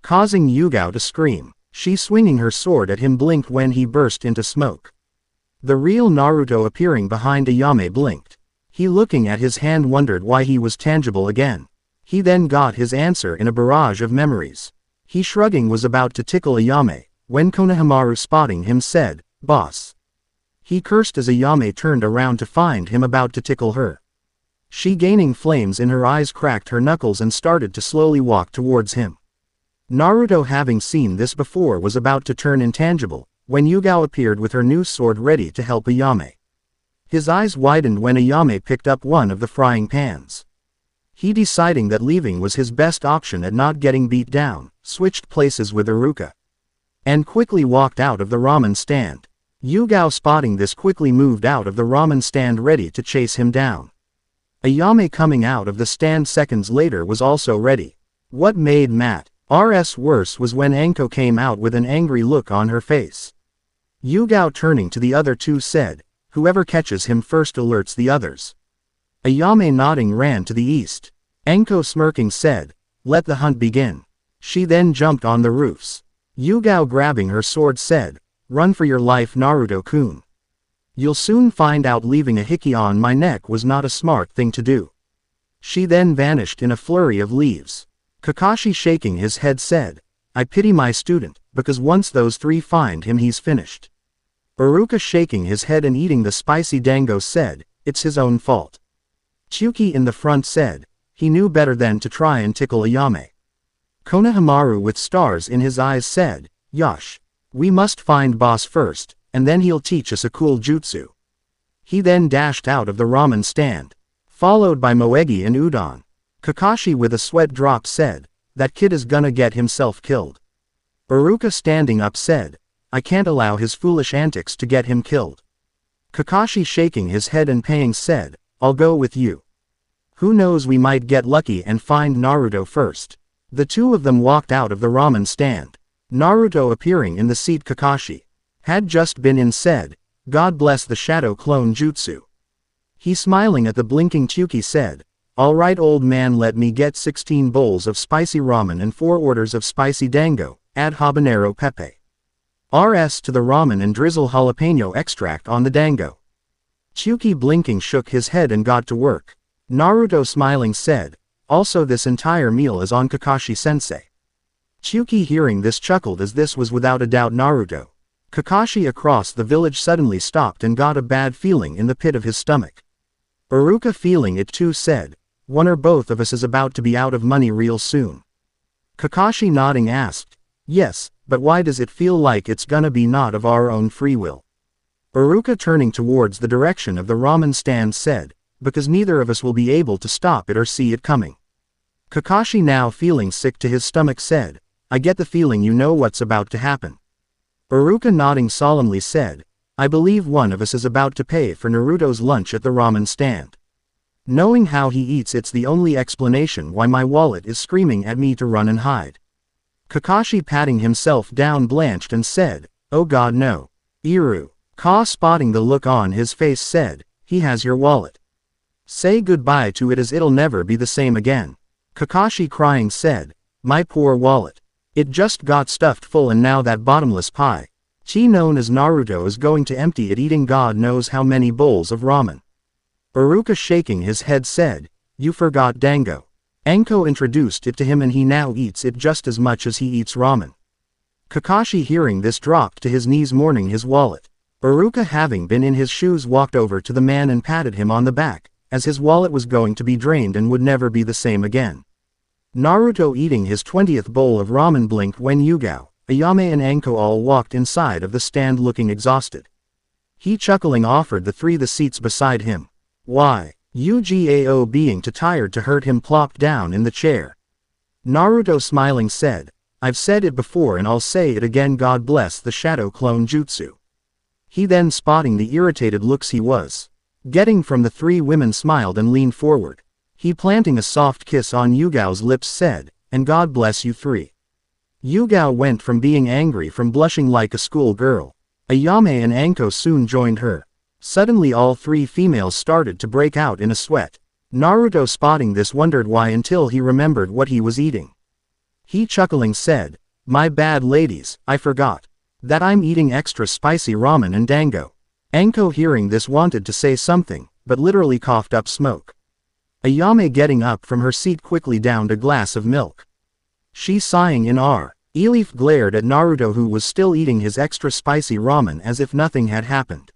causing Yugao to scream. She swinging her sword at him blinked when he burst into smoke. The real Naruto appearing behind Ayame blinked. He looking at his hand wondered why he was tangible again. He then got his answer in a barrage of memories. He shrugging was about to tickle Ayame, when Konohamaru spotting him said, boss. He cursed as Ayame turned around to find him about to tickle her. She gaining flames in her eyes cracked her knuckles and started to slowly walk towards him. Naruto having seen this before was about to turn intangible, when Yugao appeared with her new sword ready to help Ayame. His eyes widened when Ayame picked up one of the frying pans. He deciding that leaving was his best option at not getting beat down, switched places with Iruka. And quickly walked out of the ramen stand. Yugao spotting this quickly moved out of the ramen stand ready to chase him down. Ayame coming out of the stand seconds later was also ready. What made Matt RS worse was when Anko came out with an angry look on her face. Yugao turning to the other two said, "Whoever catches him first alerts the others." Ayame nodding ran to the east. Anko smirking said, "Let the hunt begin." She then jumped on the roofs. Yugao grabbing her sword said, "Run for your life, Naruto-kun. You'll soon find out leaving a hickey on my neck was not a smart thing to do." She then vanished in a flurry of leaves. Kakashi shaking his head said, "I pity my student, because once those three find him he's finished." Iruka shaking his head and eating the spicy dango said, "It's his own fault." Chuki in the front said, "He knew better than to try and tickle Ayame." Konohamaru with stars in his eyes said, "Yosh. We must find boss first, and then he'll teach us a cool jutsu." He then dashed out of the ramen stand, followed by Moegi and Udon. Kakashi with a sweat drop said, "That kid is gonna get himself killed." Iruka standing up said, "I can't allow his foolish antics to get him killed." Kakashi shaking his head and paying said, "I'll go with you. Who knows, we might get lucky and find Naruto first." The two of them walked out of the ramen stand. Naruto appearing in the seat Kakashi had just been in said, "God bless the shadow clone jutsu." He smiling at the blinking Chuki said, "Alright old man, let me get 16 bowls of spicy ramen and 4 orders of spicy dango, add habanero pepe. RS to the ramen and drizzle jalapeno extract on the dango." Chuki blinking shook his head and got to work. Naruto smiling said, "Also this entire meal is on Kakashi-sensei." Chuki hearing this chuckled, as this was without a doubt Naruto. Kakashi across the village suddenly stopped and got a bad feeling in the pit of his stomach. Iruka feeling it too said, "One or both of us is about to be out of money real soon." Kakashi nodding asked, "Yes, but why does it feel like it's gonna be not of our own free will?" Iruka turning towards the direction of the ramen stand said, "Because neither of us will be able to stop it or see it coming." Kakashi now feeling sick to his stomach said, "I get the feeling you know what's about to happen." Iruka nodding solemnly said, "I believe one of us is about to pay for Naruto's lunch at the ramen stand. Knowing how he eats, it's the only explanation why my wallet is screaming at me to run and hide." Kakashi patting himself down blanched and said, "Oh god no." Ka spotting the look on his face said, "He has your wallet. Say goodbye to it as it'll never be the same again." Kakashi crying said, "My poor wallet. It just got stuffed full and now that bottomless pie chi known as Naruto is going to empty it eating god knows how many bowls of ramen." Iruka shaking his head said, "You forgot dango. Anko introduced it to him and he now eats it just as much as he eats ramen." Kakashi hearing this dropped to his knees mourning his wallet. Iruka having been in his shoes walked over to the man and patted him on the back, as his wallet was going to be drained and would never be the same again. Naruto eating his 20th bowl of ramen blinked when Yugao, Ayame and Anko all walked inside of the stand looking exhausted. He chuckling offered the three the seats beside him. Why? Ugao being too tired to hurt him plopped down in the chair. Naruto smiling said, "I've said it before and I'll say it again, God bless the shadow clone jutsu." He then spotting the irritated looks he was getting from the three women smiled and leaned forward. He planting a soft kiss on Yugao's lips said, "And God bless you three." Yugao went from being angry from blushing like a schoolgirl. Ayame and Anko soon joined her. Suddenly all three females started to break out in a sweat. Naruto spotting this wondered why until he remembered what he was eating. He chuckling said, "My bad ladies, I forgot that I'm eating extra spicy ramen and dango." Anko hearing this wanted to say something, but literally coughed up smoke. Ayame getting up from her seat quickly downed a glass of milk. She sighing in awe. Elif glared at Naruto who was still eating his extra spicy ramen as if nothing had happened.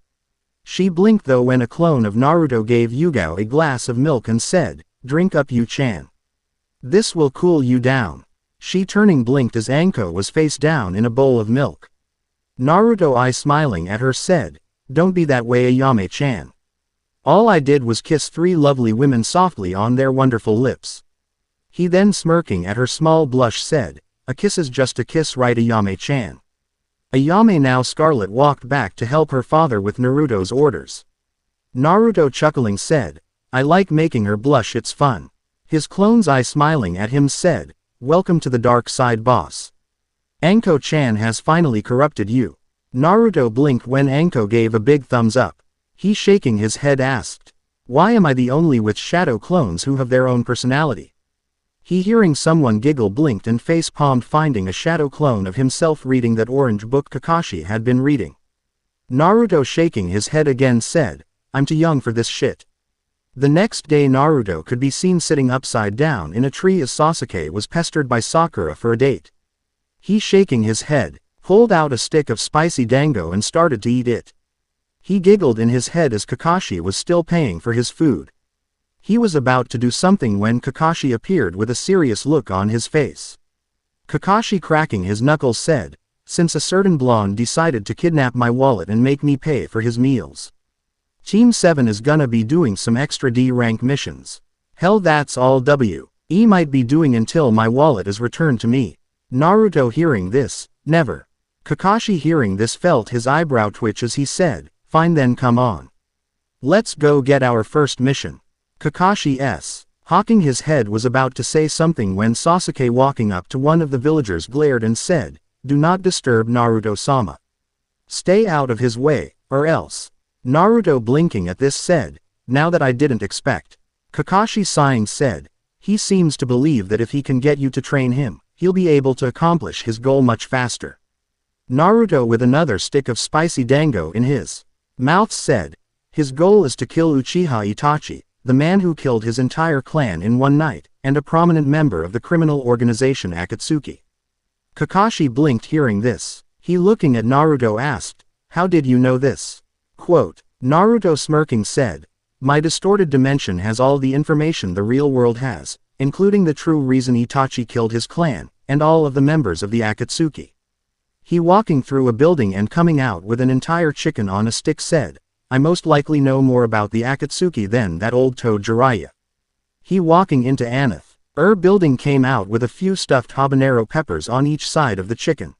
She blinked though when a clone of Naruto gave Yugao a glass of milk and said, "Drink up Yu-chan. This will cool you down." She turning blinked as Anko was face down in a bowl of milk. Naruto eye smiling at her said, "Don't be that way Ayame-chan. All I did was kiss 3 lovely women softly on their wonderful lips. He then, smirking at her small blush, said, a kiss is just a kiss, right, Ayame-chan? Ayame, now scarlet, walked back to help her father with Naruto's orders. Naruto, chuckling, said, I like making her blush, it's fun. His clone's eye, smiling at him, said, welcome to the dark side, boss. Anko-chan has finally corrupted you. Naruto blinked when Anko gave a big thumbs up. He, shaking his head, asked, why am I the only with shadow clones who have their own personality? He, hearing someone giggle, blinked and face-palmed, finding a shadow clone of himself reading that orange book Kakashi had been reading. Naruto, shaking his head again, said, I'm too young for this shit. The next day Naruto could be seen sitting upside down in a tree as Sasuke was pestered by Sakura for a date. He, shaking his head, pulled out a stick of spicy dango and started to eat it. He giggled in his head as Kakashi was still paying for his food. He was about to do something when Kakashi appeared with a serious look on his face. Kakashi, cracking his knuckles, said, since a certain blonde decided to kidnap my wallet and make me pay for his meals, Team 7 is gonna be doing some extra D-rank missions. Hell, that's all we might be doing until my wallet is returned to me. Naruto, hearing this, never. Kakashi, hearing this, felt his eyebrow twitch as he said, fine then, come on. Let's go get our first mission. Kakashi hawking his head was about to say something when Sasuke, walking up to one of the villagers, glared and said, do not disturb Naruto-sama. Stay out of his way, or else. Naruto, blinking at this, said, now that I didn't expect. Kakashi, sighing, said, he seems to believe that if he can get you to train him, he'll be able to accomplish his goal much faster. Naruto, with another stick of spicy dango in his mouth, said, his goal is to kill Uchiha Itachi, the man who killed his entire clan in one night, and a prominent member of the criminal organization Akatsuki. Kakashi blinked, hearing this. He, looking at Naruto, asked, how did you know this? Quote, Naruto, smirking, said, my distorted dimension has all the information the real world has, including the true reason Itachi killed his clan, and all of the members of the Akatsuki. He, walking through a building and coming out with an entire chicken on a stick, said, I most likely know more about the Akatsuki than that old toad Jiraiya. He, walking into Anath building, came out with a few stuffed habanero peppers on each side of the chicken.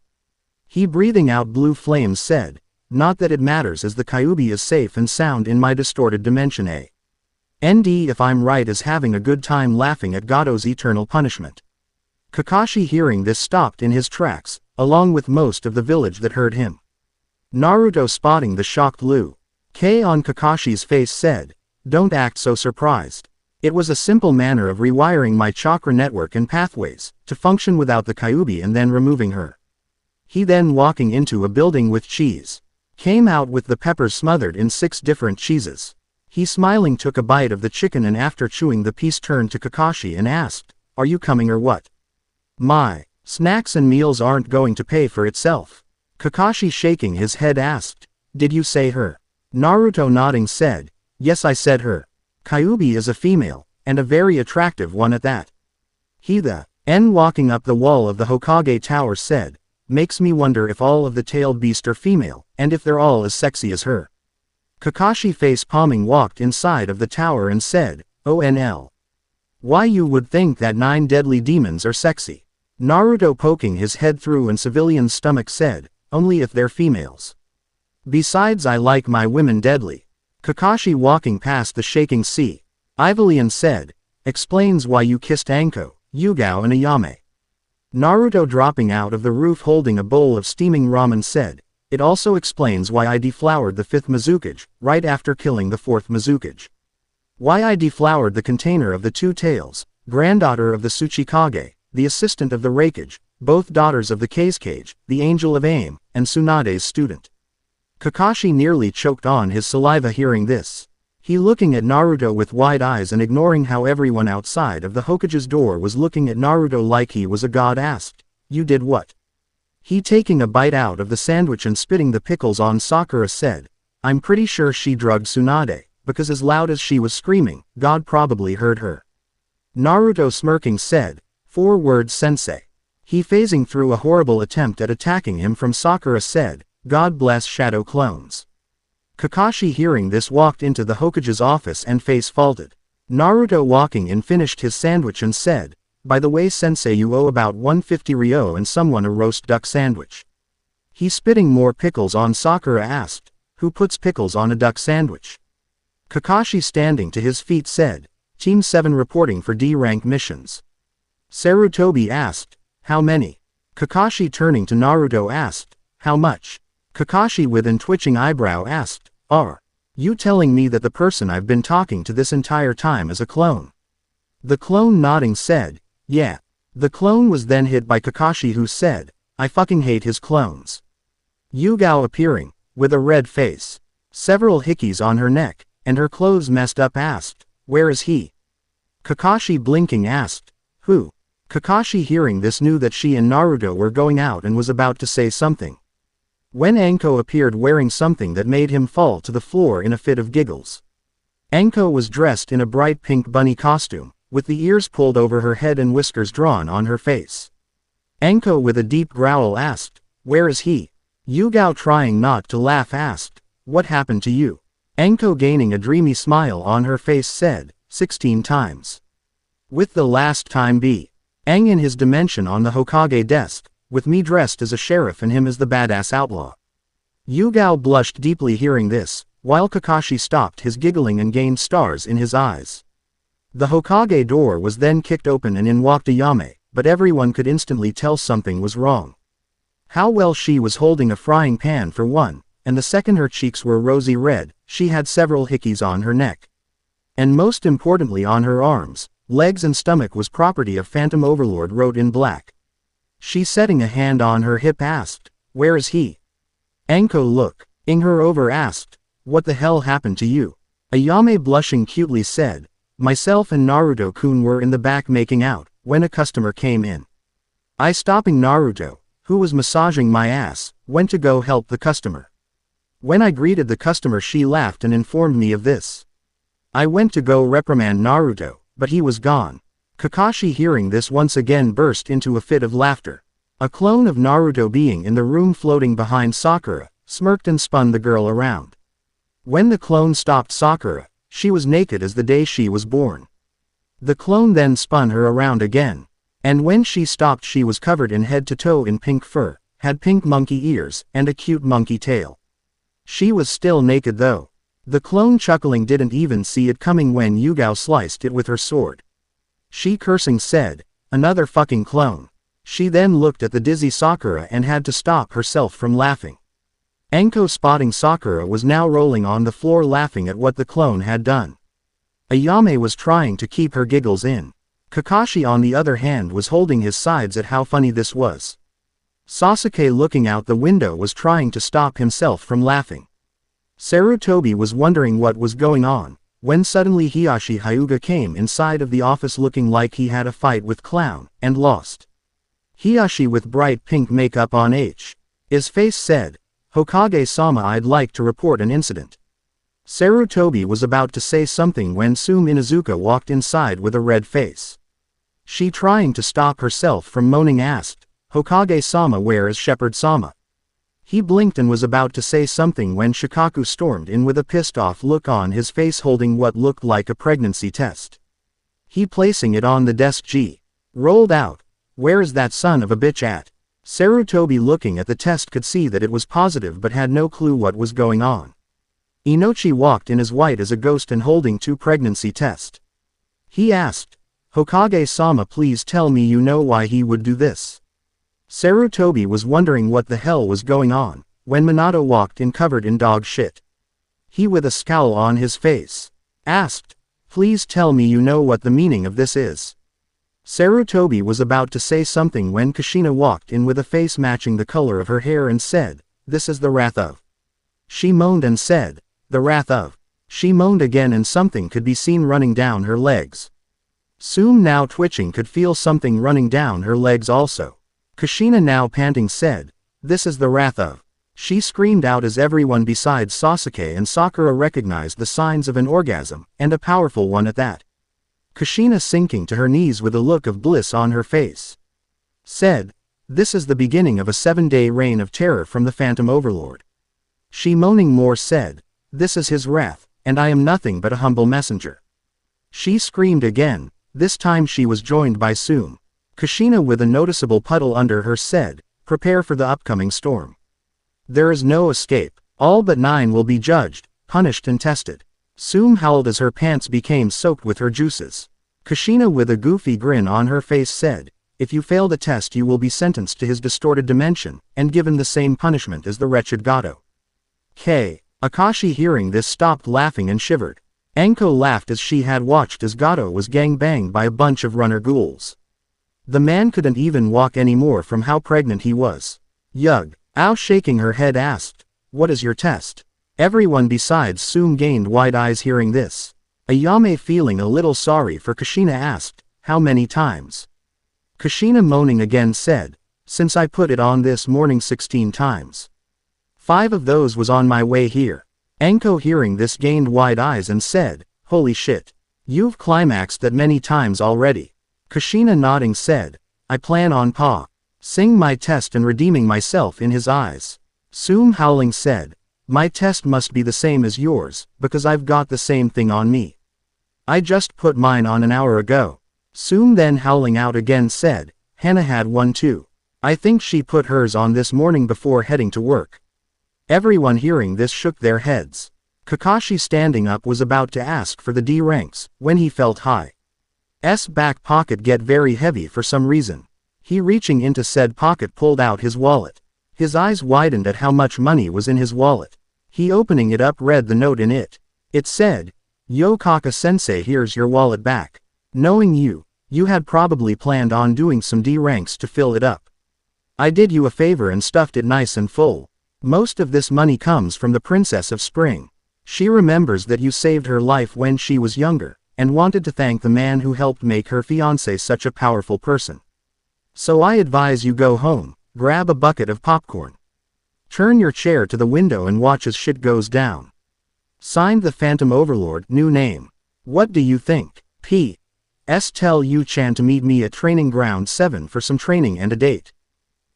He, breathing out blue flames, said, not that it matters, as the Kyuubi is safe and sound in my distorted dimension. And if I'm right, is having a good time laughing at Gado's eternal punishment. Kakashi, hearing this, stopped in his tracks, along with most of the village that heard him. Naruto, spotting the shocked Liu Kei on Kakashi's face, said, don't act so surprised. It was a simple manner of rewiring my chakra network and pathways, to function without the Kyuubi and then removing her. He, then walking into a building with cheese, came out with the peppers smothered in 6 different cheeses. He, smiling, took a bite of the chicken and after chewing the piece turned to Kakashi and asked, are you coming or what? My snacks and meals aren't going to pay for itself. Kakashi, shaking his head, asked, did you say her? Naruto, nodding, said, yes, I said her. Kyuubi is a female, and a very attractive one at that. He, walking up the wall of the Hokage Tower, said, makes me wonder if all of the tailed beasts are female, and if they're all as sexy as her. Kakashi, face palming, walked inside of the tower and said, ONL. Why, you would think that 9 deadly demons are sexy. Naruto, poking his head through an civilian's stomach, said, only if they're females. Besides, I like my women deadly. Kakashi, walking past the shaking sea, Ivalian, said, explains why you kissed Anko, Yugao and Ayame. Naruto, dropping out of the roof holding a bowl of steaming ramen, said, it also explains why I deflowered the 5th Mizukage, right after killing the 4th Mizukage. Why I deflowered the container of the 2 tails, granddaughter of the Tsuchikage, the assistant of the Raikage, both daughters of the Kazekage, the Angel of Aim, and Tsunade's student. Kakashi nearly choked on his saliva hearing this. He, looking at Naruto with wide eyes and ignoring how everyone outside of the Hokage's door was looking at Naruto like he was a god, asked, you did what? He, taking a bite out of the sandwich and spitting the pickles on Sakura, said, I'm pretty sure she drugged Tsunade, because as loud as she was screaming, God probably heard her. Naruto, smirking, said, 4 words, sensei. He, phasing through a horrible attempt at attacking him from Sakura, said, God bless shadow clones. Kakashi hearing this walked into the Hokage's office and face faulted. Naruto walking in finished his sandwich and said, "By the way sensei, you owe about 150 ryo and someone a roast duck sandwich." He spitting more pickles on Sakura asked, "Who puts pickles on a duck sandwich?" Kakashi standing to his feet said, "Team 7 reporting for D-rank missions." Sarutobi asked, "How many?" Kakashi turning to Naruto asked, "How much?" Kakashi with an twitching eyebrow asked, "Are you telling me that the person I've been talking to this entire time is a clone?" The clone nodding said, "Yeah." The clone was then hit by Kakashi who said, "I fucking hate his clones." Yugao appearing, with a red face, several hickeys on her neck, and her clothes messed up asked, "Where is he?" Kakashi blinking asked, "Who?" Kakashi hearing this knew that she and Naruto were going out and was about to say something, when Anko appeared wearing something that made him fall to the floor in a fit of giggles. Anko was dressed in a bright pink bunny costume, with the ears pulled over her head and whiskers drawn on her face. Anko with a deep growl asked, "Where is he?" Yugao trying not to laugh asked, "What happened to you?" Anko gaining a dreamy smile on her face said, 16 times. With the last time be Aang in his dimension on the Hokage desk, with me dressed as a sheriff and him as the badass outlaw. Yugao blushed deeply hearing this, while Kakashi stopped his giggling and gained stars in his eyes. The Hokage door was then kicked open and in walked Ayame, but everyone could instantly tell something was wrong. How well she was holding a frying pan for one, and the second her cheeks were rosy red, she had several hickeys on her neck. And most importantly on her arms, legs and stomach was property of Phantom Overlord wrote in black. She setting a hand on her hip asked, "Where is he?" Anko looking her over asked, "What the hell happened to you?" Ayame blushing cutely said, "Myself and Naruto-kun were in the back making out, when a customer came in. I stopping Naruto, who was massaging my ass, went to go help the customer. When I greeted the customer she laughed and informed me of this. I went to go reprimand Naruto, but he was gone." Kakashi hearing this once again burst into a fit of laughter. A clone of Naruto being in the room floating behind Sakura, smirked and spun the girl around. When the clone stopped Sakura, she was naked as the day she was born. The clone then spun her around again. And when she stopped she was covered in head to toe in pink fur, had pink monkey ears, and a cute monkey tail. She was still naked though. The clone chuckling didn't even see it coming when Yugao sliced it with her sword. She cursing said, "Another fucking clone." She then looked at the dizzy Sakura and had to stop herself from laughing. Anko spotting Sakura was now rolling on the floor laughing at what the clone had done. Ayame was trying to keep her giggles in. Kakashi on the other hand was holding his sides at how funny this was. Sasuke looking out the window was trying to stop himself from laughing. Sarutobi was wondering what was going on, when suddenly Hiyashi Hyuga came inside of the office looking like he had a fight with Clown, and lost. Hiyashi with bright pink makeup on his face said, "Hokage-sama, I'd like to report an incident." Sarutobi was about to say something when Sume Inuzuka walked inside with a red face. She trying to stop herself from moaning asked, "Hokage-sama, where is Shepherd-sama?" He blinked and was about to say something when Shikaku stormed in with a pissed-off look on his face holding what looked like a pregnancy test. He placing it on the desk rolled out, "Where is that son of a bitch at?" Sarutobi looking at the test could see that it was positive but had no clue what was going on. Inochi walked in as white as a ghost and holding 2 pregnancy tests. He asked, "Hokage-sama, please tell me you know why he would do this." Sarutobi was wondering what the hell was going on, when Minato walked in covered in dog shit. He with a scowl on his face asked, "Please tell me you know what the meaning of this is." Sarutobi was about to say something when Kushina walked in with a face matching the color of her hair and said, "This is the wrath of." She moaned and said, "The wrath of." She moaned again and something could be seen running down her legs. Sume now twitching could feel something running down her legs also. Kushina now panting said, "This is the wrath of." She screamed out as everyone besides Sasuke and Sakura recognized the signs of an orgasm, and a powerful one at that. Kushina sinking to her knees with a look of bliss on her face, said, "This is the beginning of a 7-day reign of terror from the Phantom Overlord." She moaning more said, This is his wrath, and I am nothing but a humble messenger. She screamed again. This time she was joined by Sume. Kushina, with a noticeable puddle under her, said, "Prepare for the upcoming storm. There is no escape. All but 9 will be judged, punished and tested." Sume howled as her pants became soaked with her juices. Kushina, with a goofy grin on her face, said, "If you fail the test you will be sentenced to his distorted dimension, and given the same punishment as the wretched Gato." Akashi, hearing this, stopped laughing and shivered. Anko laughed as she had watched as Gato was gang-banged by a bunch of runner ghouls. The man couldn't even walk anymore from how pregnant he was. Yug. Ao, shaking her head, asked, "What is your test?" Everyone besides Sume gained wide eyes hearing this. Ayame, feeling a little sorry for Kushina, asked, "How many times?" Kushina, moaning again, said, "Since I put it on this morning 16 times. 5 of those was on my way here." Anko, hearing this, gained wide eyes and said, "Holy shit. You've climaxed that many times already." Kushina, nodding, said, "I plan on seeing my test and redeeming myself in his eyes." Sume, howling, said, "My test must be the same as yours, because I've got the same thing on me. I just put mine on an hour ago." Sume, then howling out again, said, "Hannah had one too. I think she put hers on this morning before heading to work." Everyone hearing this shook their heads. Kakashi, standing up, was about to ask for the D ranks, when he felt Hi's back pocket get very heavy for some reason. He, reaching into said pocket, pulled out his wallet. His eyes widened at how much money was in his wallet. He, opening it up, read the note in it. It said, "Yo Kaka-sensei, here's your wallet back. Knowing you had probably planned on doing some D ranks to fill it up. I did you a favor and stuffed it nice and full. Most of this money comes from the Princess of Spring. She remembers that you saved her life when she was younger, and wanted to thank the man who helped make her fiancé such a powerful person. So I advise you go home, grab a bucket of popcorn. Turn your chair to the window and watch as shit goes down. Signed, the Phantom Overlord, new name. What do you think? P.S. Tell Yu-chan to meet me at Training Ground 7 for some training and a date."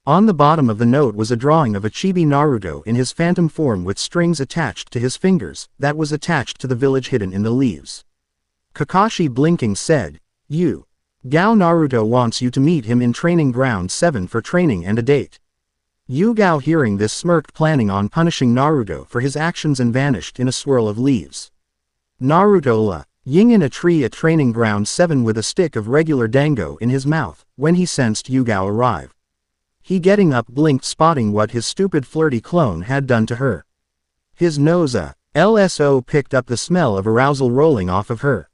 On the bottom of the note was a drawing of a chibi Naruto in his phantom form with strings attached to his fingers, that was attached to the village hidden in the leaves. Kakashi, blinking, said, Gao Naruto wants you to meet him in Training Ground 7 for training and a date." Yu-Gao, hearing this, smirked, planning on punishing Naruto for his actions, and vanished in a swirl of leaves. Naruto ying in a tree at Training Ground 7 with a stick of regular dango in his mouth, when he sensed Yu-Gao arrive. He, getting up, blinked, spotting what his stupid flirty clone had done to her. His nose LSO picked up the smell of arousal rolling off of her.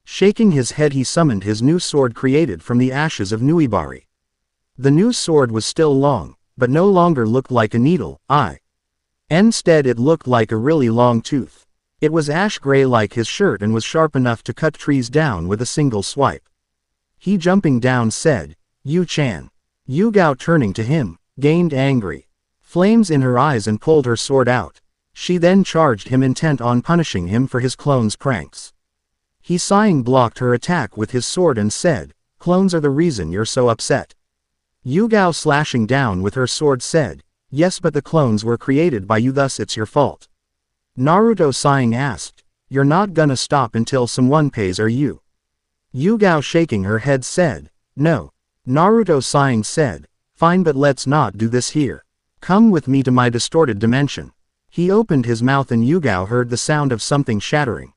Shaking his head, he summoned his new sword created from the ashes of Nuibari. The new sword was still long, but no longer looked like a needle. Instead it looked like a really long tooth. It was ash gray like his shirt and was sharp enough to cut trees down with a single swipe. He, jumping down, said, "Yu-chan." Yu-Gao, turning to him, gained angry flames in her eyes and pulled her sword out. She then charged him, intent on punishing him for his clone's pranks. He, sighing, blocked her attack with his sword and said, "Clones are the reason you're so upset." Yu-Gao, slashing down with her sword, said, "Yes, but the clones were created by you, thus it's your fault." Naruto, sighing, asked, "You're not gonna stop until someone pays, are you?" Yu-Gao, shaking her head, said, "No." Naruto, sighing, said, "Fine, but let's not do this here. Come with me to my distorted dimension." He opened his mouth and Yu-Gao heard the sound of something shattering.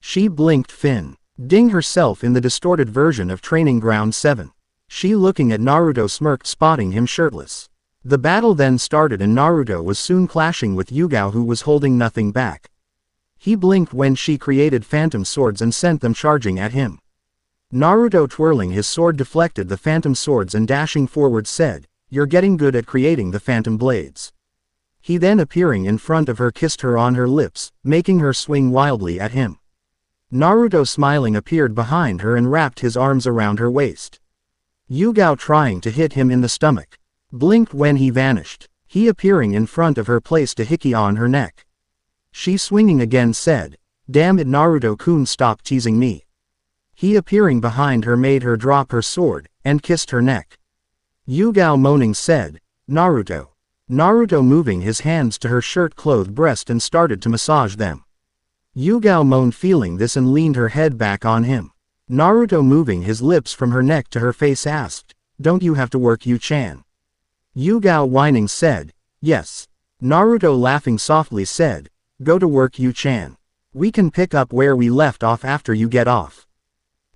She blinked, finding herself in the distorted version of Training Ground 7. She, looking at Naruto, smirked, spotting him shirtless. The battle then started and Naruto was soon clashing with Yu-Gao, who was holding nothing back. He blinked when she created phantom swords and sent them charging at him. Naruto, twirling his sword, deflected the phantom swords and, dashing forward, said, "You're getting good at creating the phantom blades." He then, appearing in front of her, kissed her on her lips, making her swing wildly at him. Naruto, smiling, appeared behind her and wrapped his arms around her waist. Yu-Gao, trying to hit him in the stomach, blinked when he vanished. He, appearing in front of her, placed a hickey on her neck. She, swinging again, said, "Damn it, Naruto-kun, stop teasing me." He, appearing behind her, made her drop her sword, and kissed her neck. Yu-Gao, moaning, said, "Naruto, Naruto moving his hands to her shirt-clothed breast and started to massage them. Yugao moaned feeling this and leaned her head back on him. Naruto moving his lips from her neck to her face asked, "Don't you have to work, Yu-chan?" Yugao whining said, "Yes." Naruto laughing softly said, "Go to work, Yu-chan. We can pick up where we left off after you get off."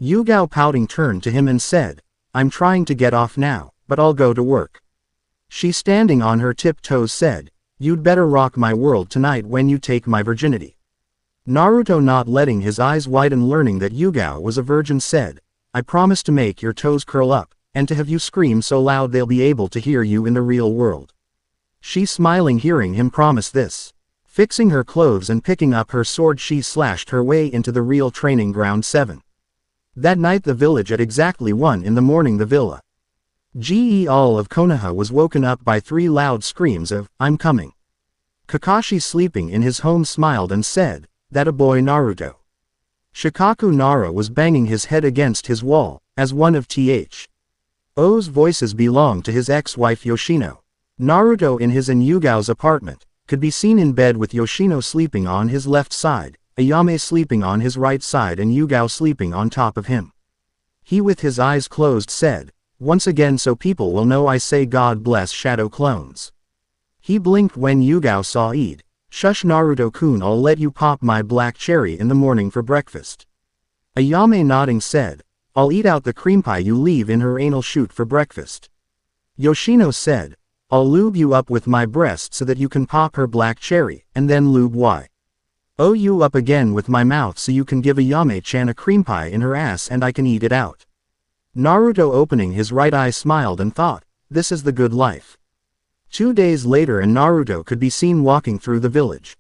Yugao pouting turned to him and said, "I'm trying to get off now, but I'll go to work." She standing on her tiptoes said, "You'd better rock my world tonight when you take my virginity." Naruto not letting his eyes widen learning that Yugao was a virgin said, "I promise to make your toes curl up, and to have you scream so loud they'll be able to hear you in the real world." She smiling hearing him promise this. Fixing her clothes and picking up her sword she slashed her way into the real training ground 7. That night the village at exactly 1 in the morning the villa. All of Konoha was woken up by 3 loud screams of, "I'm coming." Kakashi sleeping in his home smiled and said, "That a boy Naruto." Shikaku Nara was banging his head against his wall, as one of O's voices belonged to his ex-wife Yoshino. Naruto in his and Yugao's apartment, could be seen in bed with Yoshino sleeping on his left side, Ayame sleeping on his right side and Yugao sleeping on top of him. He with his eyes closed said, "Once again so people will know I say God bless shadow clones." He blinked when Yugao saw Eid. "Shush Naruto-kun, I'll let you pop my black cherry in the morning for breakfast." Ayame nodding said, "I'll eat out the cream pie you leave in her anal chute for breakfast." Yoshino said, "I'll lube you up with my breast so that you can pop her black cherry, and then lube you up again with my mouth so you can give Ayame-chan a cream pie in her ass and I can eat it out." Naruto opening his right eye smiled and thought, "This is the good life." 2 days later and Naruto could be seen walking through the village.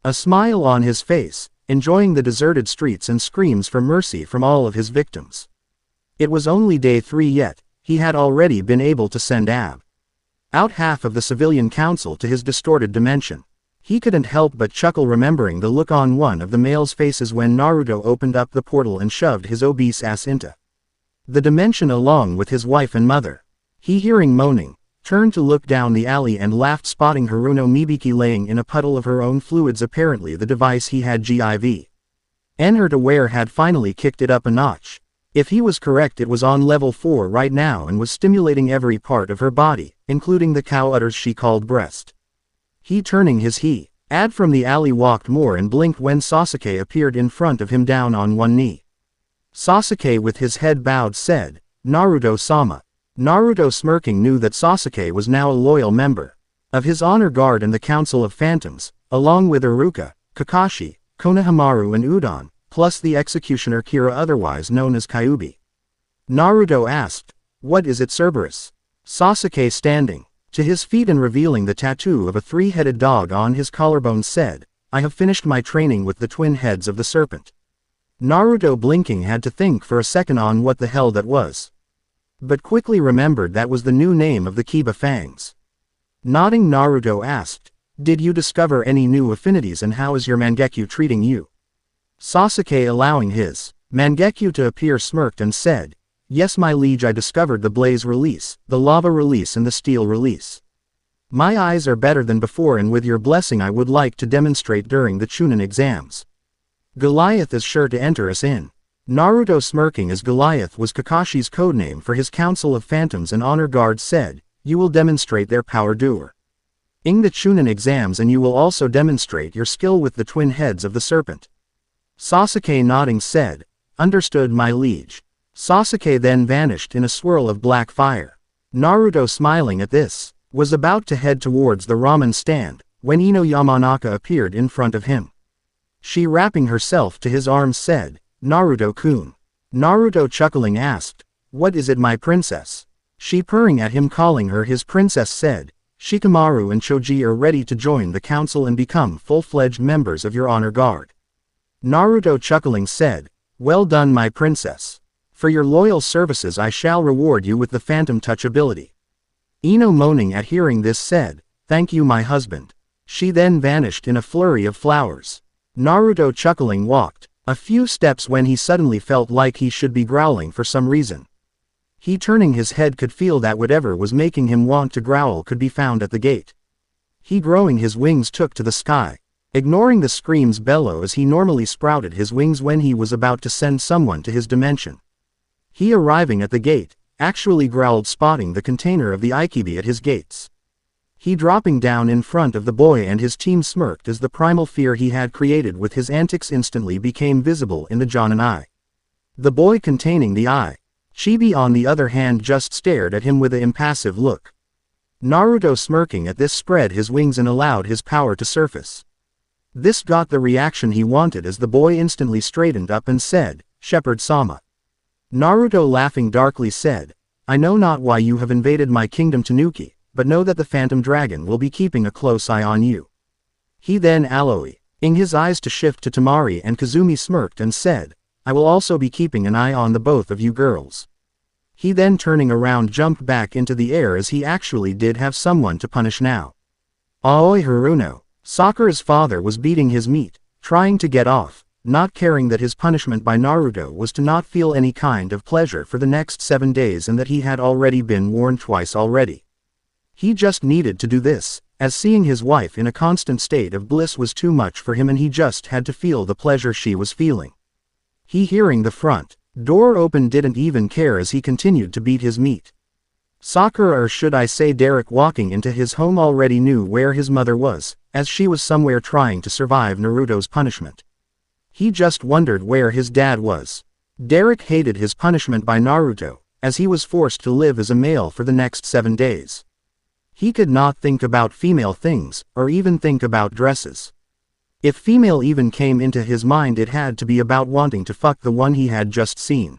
A smile on his face, enjoying the deserted streets and screams for mercy from all of his victims. It was only day 3 yet, he had already been able to send out half of the civilian council to his distorted dimension. He couldn't help but chuckle remembering the look on one of the males' faces when Naruto opened up the portal and shoved his obese ass into the dimension along with his wife and mother. He hearing moaning, turned to look down the alley and laughed spotting Haruno Mibiki laying in a puddle of her own fluids. Apparently the device he had her to wear had finally kicked it up a notch. If he was correct it was on level 4 right now and was stimulating every part of her body, including the cow udders she called breast. He turning his head from the alley walked more and blinked when Sasuke appeared in front of him down on one knee. Sasuke with his head bowed said, "Naruto-sama." Naruto smirking knew that Sasuke was now a loyal member of his honor guard and the Council of Phantoms, along with Iruka, Kakashi, Konohamaru and Udon, plus the executioner Kira otherwise known as Kyuubi. Naruto asked, "What is it, Cerberus?" Sasuke standing to his feet and revealing the tattoo of a 3-headed dog on his collarbone said, "I have finished my training with the twin heads of the serpent." Naruto blinking had to think for a second on what the hell that was. But quickly remembered that was the new name of the Kiba Fangs. Nodding Naruto asked, "Did you discover any new affinities and how is your Mangekyo treating you?" Sasuke allowing his Mangekyo to appear smirked and said, "Yes my liege, I discovered the blaze release, the lava release and the steel release. My eyes are better than before and with your blessing I would like to demonstrate during the Chunin exams. Goliath is sure to enter us in." Naruto smirking as Goliath was Kakashi's codename for his Council of Phantoms and Honor Guard said, "You will demonstrate their power during the Chunin exams and you will also demonstrate your skill with the twin heads of the serpent." Sasuke nodding said, "Understood my liege." Sasuke then vanished in a swirl of black fire. Naruto smiling at this, was about to head towards the ramen stand, when Ino Yamanaka appeared in front of him. She wrapping herself to his arms said, "Naruto-kun." Naruto chuckling asked, "What is it my princess?" She purring at him calling her his princess said, "Shikamaru and Choji are ready to join the council and become full-fledged members of your honor guard." Naruto chuckling said, "Well done my princess. For your loyal services I shall reward you with the phantom touch ability." Ino moaning at hearing this said, "Thank you my husband." She then vanished in a flurry of flowers. Naruto chuckling walked a few steps when he suddenly felt like he should be growling for some reason. He turning his head could feel that whatever was making him want to growl could be found at the gate. He growing his wings took to the sky. Ignoring the screams bellow as he normally sprouted his wings when he was about to send someone to his dimension. He arriving at the gate, actually growled spotting the container of the Ikibi at his gates. He dropping down in front of the boy and his team smirked as the primal fear he had created with his antics instantly became visible in the Jonin eye. The boy containing the eye. Chibi on the other hand just stared at him with an impassive look. Naruto smirking at this spread his wings and allowed his power to surface. This got the reaction he wanted as the boy instantly straightened up and said, "Shepherd-sama." Naruto laughing darkly said, "I know not why you have invaded my kingdom Tanuki, but know that the Phantom Dragon will be keeping a close eye on you." He then allowing his eyes to shift to Tamari and Kazumi smirked and said, "I will also be keeping an eye on the both of you girls." He then turning around jumped back into the air as he actually did have someone to punish now. Aoi Haruno. Sakura's father was beating his meat, trying to get off, not caring that his punishment by Naruto was to not feel any kind of pleasure for the next 7 days and that he had already been warned twice already. He just needed to do this, as seeing his wife in a constant state of bliss was too much for him and he just had to feel the pleasure she was feeling. He hearing the front door open didn't even care as he continued to beat his meat. Sakura, or should I say Derek, walking into his home already knew where his mother was, as she was somewhere trying to survive Naruto's punishment. He just wondered where his dad was. Derek hated his punishment by Naruto, as he was forced to live as a male for the next 7 days. He could not think about female things, or even think about dresses. If female even came into his mind it had to be about wanting to fuck the one he had just seen.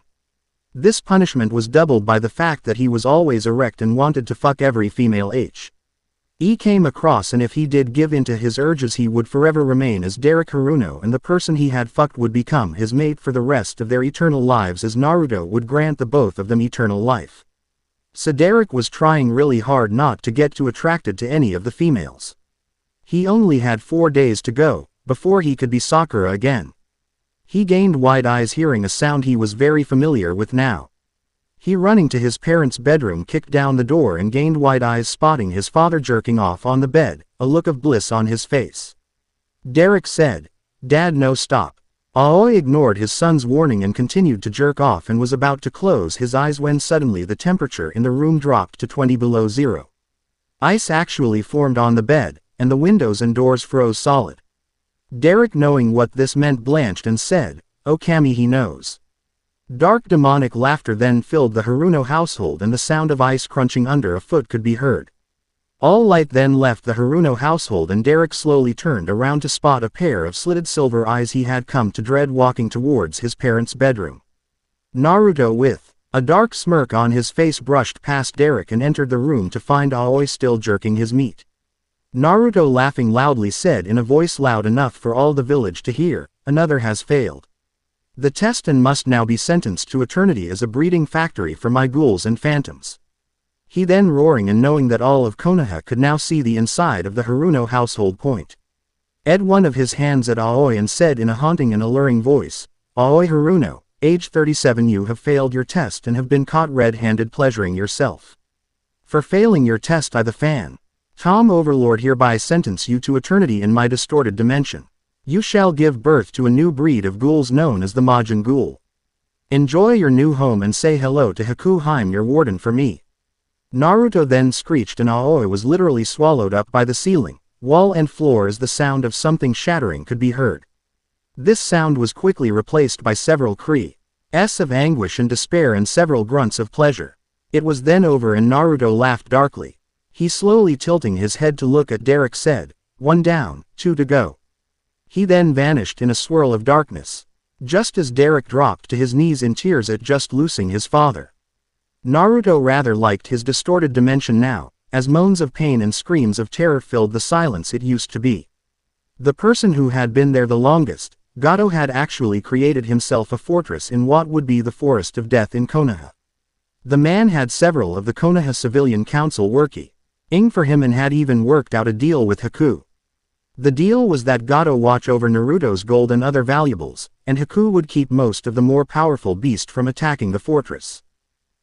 This punishment was doubled by the fact that he was always erect and wanted to fuck every female he came across, and if he did give in to his urges he would forever remain as Derek Haruno and the person he had fucked would become his mate for the rest of their eternal lives, as Naruto would grant the both of them eternal life. So Derek was trying really hard not to get too attracted to any of the females. He only had 4 days to go, before he could be Sakura again. He gained wide eyes hearing a sound he was very familiar with now. He running to his parents' bedroom kicked down the door and gained wide eyes spotting his father jerking off on the bed, a look of bliss on his face. Derek said, "Dad, no, stop." Aoi ignored his son's warning and continued to jerk off and was about to close his eyes when suddenly the temperature in the room dropped to 20 below zero. Ice actually formed on the bed, and the windows and doors froze solid. Derek, knowing what this meant, blanched and said, "Oh Kami, he knows." Dark demonic laughter then filled the Haruno household and the sound of ice crunching under a foot could be heard. All light then left the Haruno household and Derek slowly turned around to spot a pair of slitted silver eyes he had come to dread walking towards his parents' bedroom. Naruto, with a dark smirk on his face, brushed past Derek and entered the room to find Aoi still jerking his meat. Naruto laughing loudly said in a voice loud enough for all the village to hear, "Another has failed. The test and must now be sentenced to eternity as a breeding factory for my ghouls and phantoms." He then roaring and knowing that all of Konoha could now see the inside of the Haruno household ed one of his hands at Aoi and said in a haunting and alluring voice, "Aoi Haruno, age 37, you have failed your test and have been caught red-handed pleasuring yourself. For failing your test I the Tom Overlord hereby sentence you to eternity in my distorted dimension. You shall give birth to a new breed of ghouls known as the Majin Ghoul. Enjoy your new home and say hello to Hakuheim, your warden, for me." Naruto then screeched and Aoi was literally swallowed up by the ceiling, wall and floor as the sound of something shattering could be heard. This sound was quickly replaced by several cries of anguish and despair and several grunts of pleasure. It was then over and Naruto laughed darkly. He slowly tilting his head to look at Derek said, "1 down, 2 to go." He then vanished in a swirl of darkness, just as Derek dropped to his knees in tears at just losing his father. Naruto rather liked his distorted dimension now, as moans of pain and screams of terror filled the silence it used to be. The person who had been there the longest, Gato, had actually created himself a fortress in what would be the Forest of Death in Konoha. The man had several of the Konoha Civilian Council working for him and had even worked out a deal with Haku. The deal was that Gato watch over Naruto's gold and other valuables, and Haku would keep most of the more powerful beast from attacking the fortress.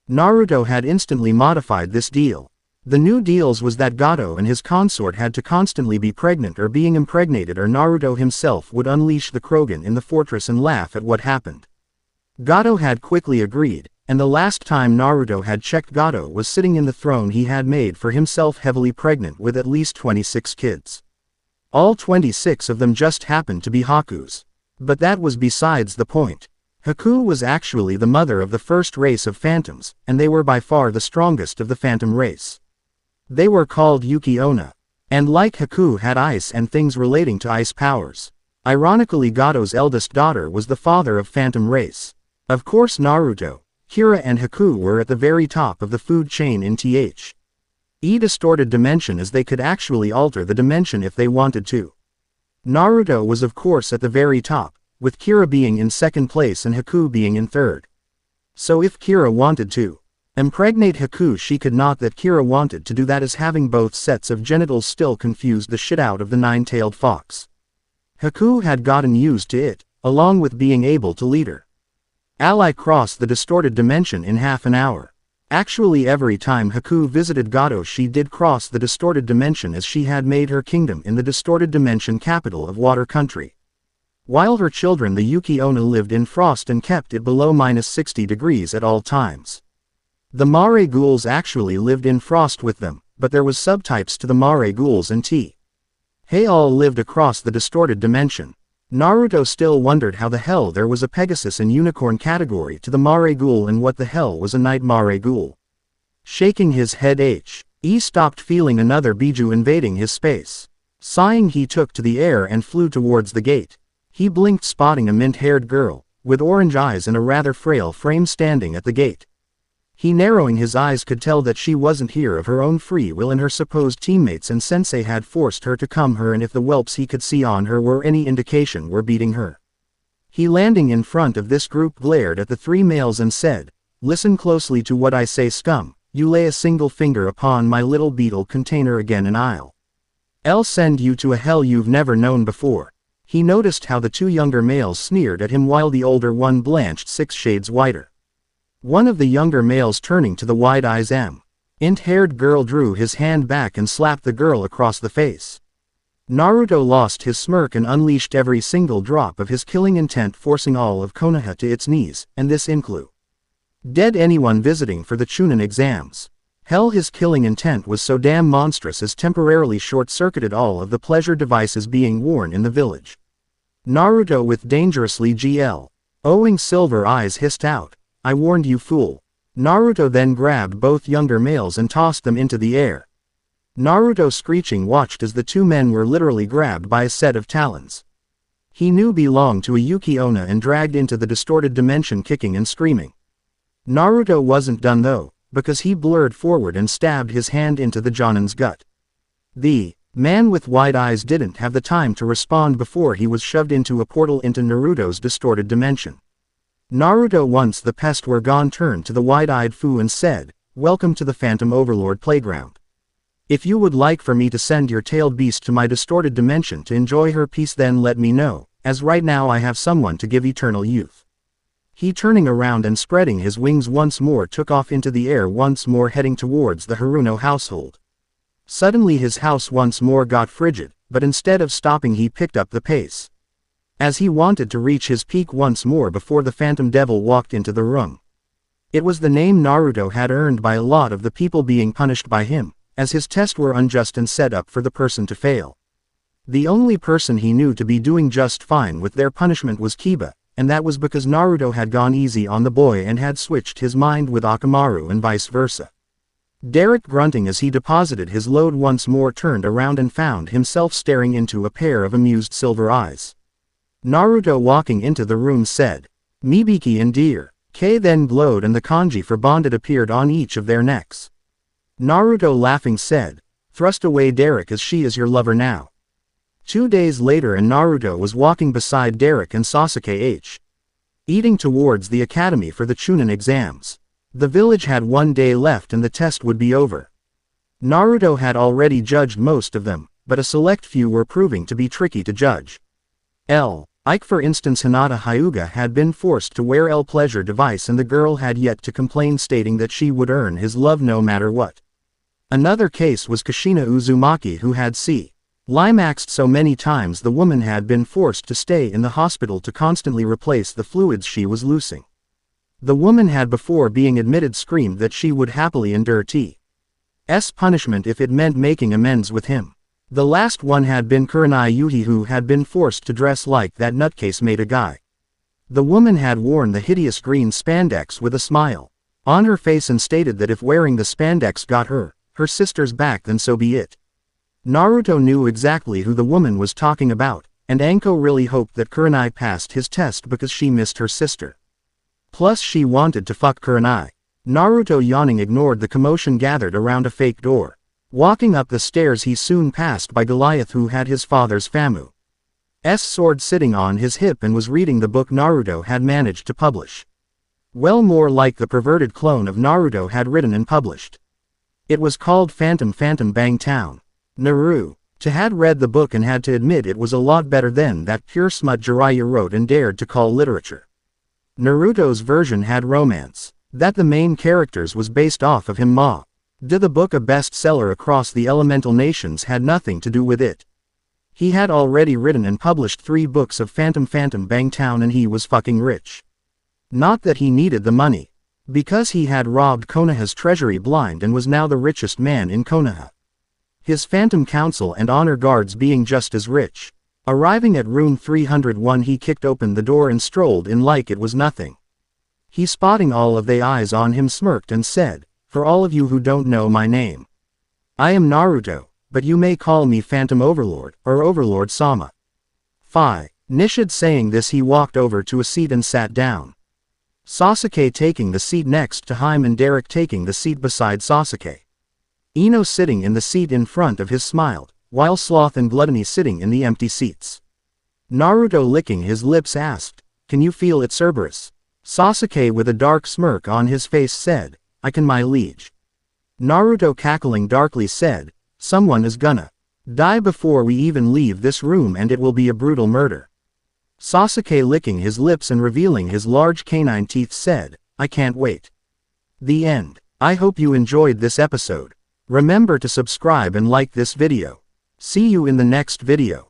Naruto had instantly modified this deal. The new deals was that Gato and his consort had to constantly be pregnant or being impregnated, or Naruto himself would unleash the Krogan in the fortress and laugh at what happened. Gato had quickly agreed, and the last time Naruto had checked, Gato was sitting in the throne he had made for himself, heavily pregnant with at least 26 kids. All 26 of them just happened to be Haku's. But that was besides the point. Haku was actually the mother of the first race of phantoms, and they were by far the strongest of the phantom race. They were called Yuki-Onna, and like Haku had ice and things relating to ice powers. Ironically, Gato's eldest daughter was the father of phantom race. Of course, Naruto, Kira and Haku were at the very top of the food chain in distorted dimension, as they could actually alter the dimension if they wanted to. Naruto was of course at the very top, with Kira being in second place and Haku being in third. So if Kira wanted to impregnate Haku, she could not. That Kira wanted to do that, as having both sets of genitals still confused the shit out of the nine-tailed fox. Haku had gotten used to it, along with being able to lead her ally cross the distorted dimension in half an hour. Actually, every time Haku visited Gato, she did cross the distorted dimension, as she had made her kingdom in the distorted dimension capital of Water Country. While her children, the Yuki-Onna, lived in frost and kept it below -60 degrees at all times. The Mare ghouls actually lived in frost with them, but there was subtypes to the Mare ghouls, and They all lived across the distorted dimension. Naruto still wondered how the hell there was a Pegasus and Unicorn category to the Mare Ghoul, and what the hell was a Night Mare Ghoul. Shaking his head, he stopped feeling another Biju invading his space. Sighing, he took to the air and flew towards the gate. He blinked, spotting a mint-haired girl, with orange eyes and a rather frail frame, standing at the gate. He, narrowing his eyes, could tell that she wasn't here of her own free will, and her supposed teammates and sensei had forced her to come here, and if the whelps he could see on her were any indication, were beating her. He, landing in front of this group, glared at the three males and said, "Listen closely to what I say, scum. You lay a single finger upon my little beetle container again, and I'll send you to a hell you've never known before." He noticed how the two younger males sneered at him, while the older one blanched 6 shades whiter. One of the younger males, turning to the wide-eyes mint-haired girl, drew his hand back and slapped the girl across the face. Naruto lost his smirk and unleashed every single drop of his killing intent, forcing all of Konoha to its knees, and this included anyone visiting for the Chunin exams. Hell, his killing intent was so damn monstrous as temporarily short-circuited all of the pleasure devices being worn in the village. Naruto, with dangerously glowing silver eyes, hissed out, "I warned you, fool." Naruto then grabbed both younger males and tossed them into the air. Naruto, screeching, watched as the two men were literally grabbed by a set of talons he knew belonged to a Yuki-Onna and dragged into the distorted dimension, kicking and screaming. Naruto wasn't done though, because he blurred forward and stabbed his hand into the Jonin's gut. The man with wide eyes didn't have the time to respond before he was shoved into a portal into Naruto's distorted dimension. Naruto, once the pest were gone, turned to the wide-eyed Fu and said, "Welcome to the Phantom Overlord playground. If you would like for me to send your tailed beast to my distorted dimension to enjoy her peace, then let me know, as right now I have someone to give eternal youth." He, turning around and spreading his wings once more, took off into the air, once more heading towards the Haruno household. Suddenly his house once more got frigid, but instead of stopping, he picked up the pace, as he wanted to reach his peak once more before the Phantom Devil walked into the room. It was the name Naruto had earned by a lot of the people being punished by him, as his tests were unjust and set up for the person to fail. The only person he knew to be doing just fine with their punishment was Kiba, and that was because Naruto had gone easy on the boy and had switched his mind with Akamaru and vice versa. Derek, grunting as he deposited his load once more, turned around and found himself staring into a pair of amused silver eyes. Naruto, walking into the room, said, "Mibiki and dear." K then glowed and the kanji for bonded appeared on each of their necks. Naruto, laughing, said, "Thrust away Derek, as she is your lover now." 2 days later, and Naruto was walking beside Derek and Sasuke eating towards the academy for the Chunin exams. The village had 1 day left and the test would be over. Naruto had already judged most of them, but a select few were proving to be tricky to judge. Ike, for instance, Hinata Hyuga had been forced to wear L pleasure device, and the girl had yet to complain, stating that she would earn his love no matter what. Another case was Kushina Uzumaki, who had climaxed so many times the woman had been forced to stay in the hospital to constantly replace the fluids she was losing. The woman had before being admitted screamed that she would happily endure T's punishment if it meant making amends with him. The last one had been Kurenai Yuhi, who had been forced to dress like that nutcase made a guy. The woman had worn the hideous green spandex with a smile on her face and stated that if wearing the spandex got her sister's back, then so be it. Naruto knew exactly who the woman was talking about, and Anko really hoped that Kurenai passed his test because she missed her sister. Plus she wanted to fuck Kurenai. Naruto, yawning, ignored the commotion gathered around a fake door. Walking up the stairs he soon passed by Goliath, who had his father's Famu's sword sitting on his hip and was reading the book Naruto had managed to publish. Well, more like the perverted clone of Naruto had written and published. It was called Phantom Bang Town. Naruto had read the book and had to admit it was a lot better than that pure smut Jiraiya wrote and dared to call literature. Naruto's version had romance. That the main characters was based off of him the book, a bestseller across the elemental nations, had nothing to do with it. He had already written and published 3 books of Phantom Bang Town and he was fucking rich. Not that he needed the money. Because he had robbed Konoha's treasury blind and was now the richest man in Konoha. His Phantom Council and honor guards being just as rich. Arriving at room 301 he kicked open the door and strolled in like it was nothing. He, spotting all of the eyes on him, smirked and said, "For all of you who don't know my name, I am Naruto, but you may call me Phantom Overlord, or Overlord Sama." Nishid saying this he walked over to a seat and sat down. Sasuke taking the seat next to him and Derek taking the seat beside Sasuke. Ino sitting in the seat in front of his smiled, while Sloth and Gluttony sitting in the empty seats. Naruto, licking his lips, asked, "Can you feel it, Cerberus?" Sasuke, with a dark smirk on his face, said, "I can, my liege." Naruto, cackling darkly, said, "Someone is gonna die before we even leave this room, and it will be a brutal murder." Sasuke, licking his lips and revealing his large canine teeth, said, "I can't wait." The end. I hope you enjoyed this episode. Remember to subscribe and like this video. See you in the next video.